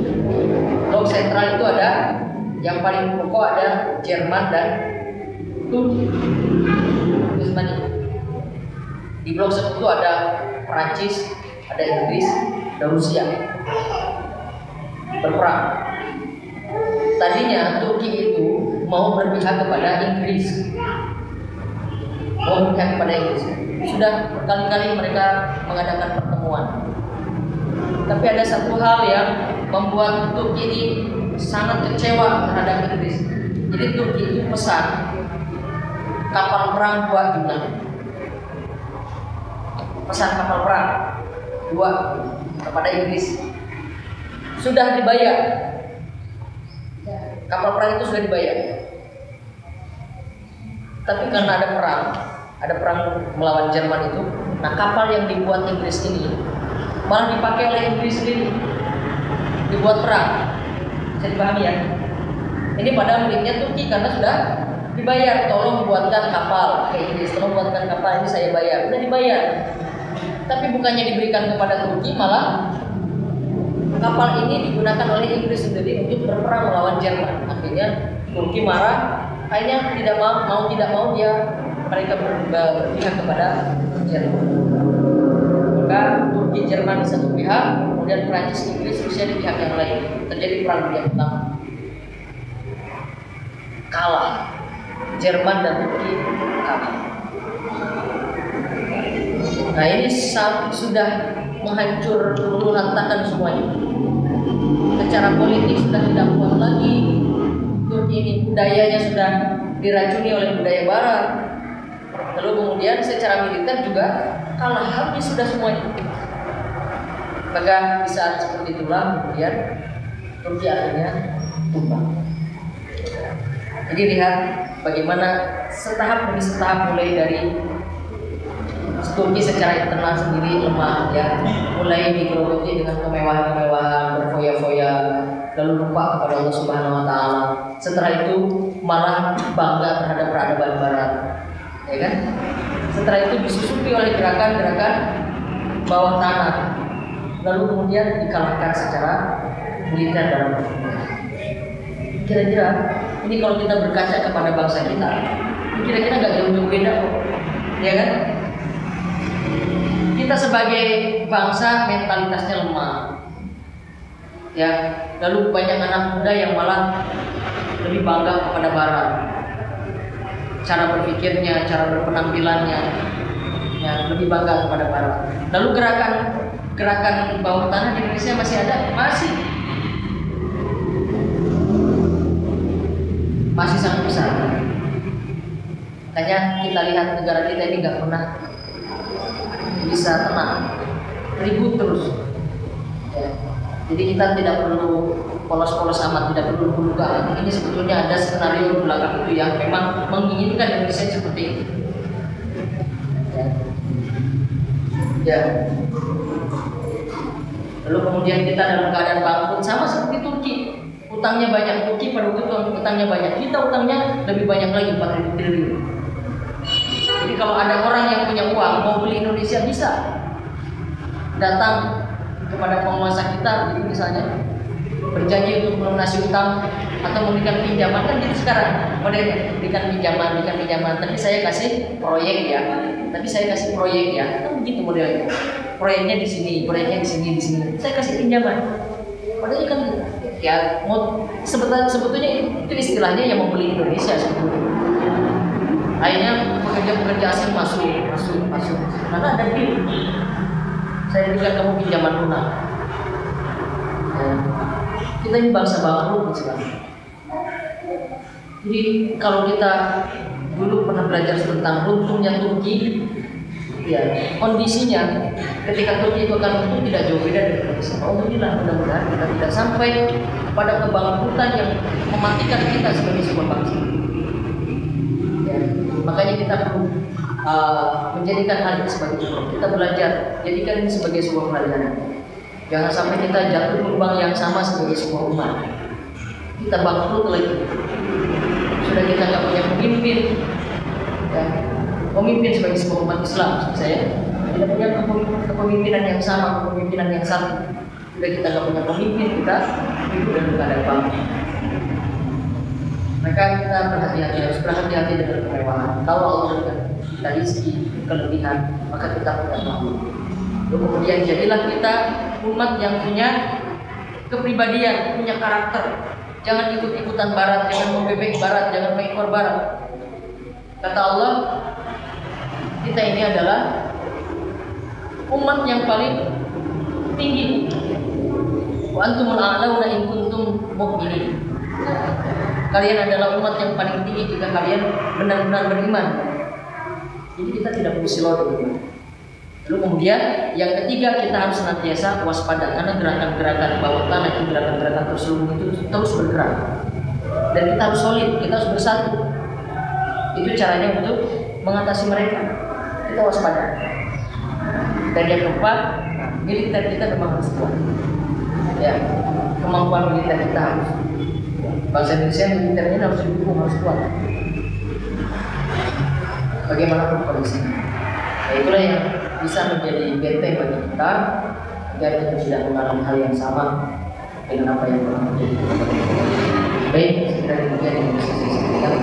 Blok sentral itu ada yang paling pokok ada Jerman dan Turki. Di blok sekutu ada Prancis, ada Inggris, ada Rusia berperang. Tadinya Turki itu mau berpihak kepada Inggris, Sudah berkali-kali mereka mengadakan pertemuan. Tapi ada satu hal yang membuat Turki ini sangat kecewa terhadap Inggris. Jadi Turki itu pesan kapal perang 2 jumlah. Pesan kapal perang 2 kepada Inggris. Sudah dibayar. Kapal perang itu sudah dibayar. Tapi karena ada perang melawan Jerman itu, nah kapal yang dibuat Inggris ini malah dipakai oleh Inggris sendiri, dibuat perang. Bisa dipahami ya? Ini padahal miliknya Turki karena sudah dibayar. Tolong buatkan kapal ke Inggris, tolong buatkan kapal ini saya bayar. Udah dibayar. Tapi bukannya diberikan kepada Turki, malah kapal ini digunakan oleh Inggris sendiri untuk berperang melawan Jerman. Akhirnya Turki marah. Akhirnya tidak mau mereka berpihak kepada Jerman. Maka Turki Jerman di satu pihak, kemudian Prancis, Inggris, Rusia di pihak yang lain. Terjadi perang dunia pertama. Kalah. Jerman dan Turki kalah. Nah ini sudah menghancur lantakan semuanya. Secara politik sudah tidak kuat lagi. Turki ini budayanya sudah diracuni oleh budaya Barat. Lalu kemudian secara militer juga kalah habis sudah semuanya. Maka di saat seperti itulah kemudian Turki akhirnya tumbang. Jadi lihat bagaimana setahap demi setahap, mulai dari Turki secara internal sendiri lemah ya, mulai digerogoti dengan kemewahan-kemewahan, berfoya-foya, lalu lupa kepada Allah Subhanahu wa taala. Setelah itu malah bangga terhadap peradaban barat. Ya kan? Setelah itu disusupi oleh gerakan-gerakan bawah tanah. Lalu kemudian dikalahkan secara militer dalam pertempuran. Kira-kira ini kalau kita berkaca kepada bangsa kita, kira-kira nggak jauh-jauh beda kok. Ya kan? Kita sebagai bangsa mentalitasnya lemah. Ya, lalu banyak anak muda yang malah lebih bangga kepada barat. Cara berpikirnya, cara berpenampilannya, ya, lebih bangga kepada barat. Lalu gerakan bawah tanah di Indonesia masih ada? Masih sangat besar. Makanya kita lihat negara kita ini nggak pernah bisa tenang, ribut terus. Ya. Jadi kita tidak perlu polos-polos amat, tidak perlu luka. Ini sebetulnya ada skenario di belakang itu yang memang menginginkan Indonesia seperti ini. Ya. Lalu kemudian kita dalam keadaan bangkrut, sama seperti Turki. Utangnya banyak, Turki pada waktu itu utangnya banyak. Kita utangnya lebih banyak lagi, 4.000 triliun. Jadi kalau ada orang yang punya uang mau beli Indonesia, bisa datang kepada penguasa kita, gitu misalnya, berjanji untuk melunasi utang atau memberikan pinjaman, kan gitu sekarang modelnya, berikan pinjaman, tapi saya kasih proyek ya, kan begitu modelnya. Proyeknya di sini, saya kasih pinjaman, modelnya kan ya, sebetulnya itu istilahnya yang membeli Indonesia sebetulnya. Akhirnya pekerja asing masuk, karena ada deal. Saya berikan kamu pinjaman lunak. Ya. Kita ini bangsa bangkrut sekarang. Jadi kalau kita dulu pernah belajar tentang runtuhnya Turki, ya kondisinya ketika Turki itu akan runtuh tidak jauh beda dari Indonesia. Alhamdulillah, mudah-mudahan kita tidak sampai pada kebangkrutan yang mematikan kita sebagai sebuah bangsa. Ya. Makanya kita perlu menjadikan hal ini sebagai contoh. Kita belajar, jadikan ini sebagai sebuah pelajaran. Jangan sampai kita jatuh lubang yang sama sebagai sebuah umat. Kita bangkrut lagi. Sudah kita nggak punya pemimpin, ya. pemimpin sebagai sebuah umat Islam, saya tidak punya kepemimpinan yang sama, kepemimpinan yang satu. Jika kita tidak punya pemimpin, kita hidup dalam keadaan bangkrut. Maka kita harus berhati-hati dengan kemewahan. Kalau Allah berikan kita rezeki kelebihan, maka kita tidak mampu. Kemudian jadilah kita umat yang punya kepribadian, punya karakter. Jangan ikut-ikutan barat, jangan membebek barat, jangan mengekor barat. Kata Allah, kita ini adalah umat yang paling tinggi. Wa antumul a'launa in kuntum mu'minin. Kalian adalah umat yang paling tinggi jika kalian benar-benar beriman. Jadi kita tidak perlu silau gitu. Lalu kemudian yang ketiga, kita harus senantiasa waspada karena gerakan-gerakan bawah tanah itu, gerakan-gerakan terselubung itu terus bergerak. Dan kita harus solid, kita harus bersatu. Itu caranya untuk mengatasi mereka. Kita waspada. Dan yang keempat, militer kita memang harus kuat. Ya, kemampuan militer kita harus. Bangsa Indonesia militernya harus didukung, harus kuat. Bagaimanapun kondisinya. Nah, itulah yang bisa menjadi benteng bagi kita agar kita tidak mengalami hal yang sama dengan apa yang pernah terjadi. Baik, sekiranya demikian yang bisa saya sampaikan.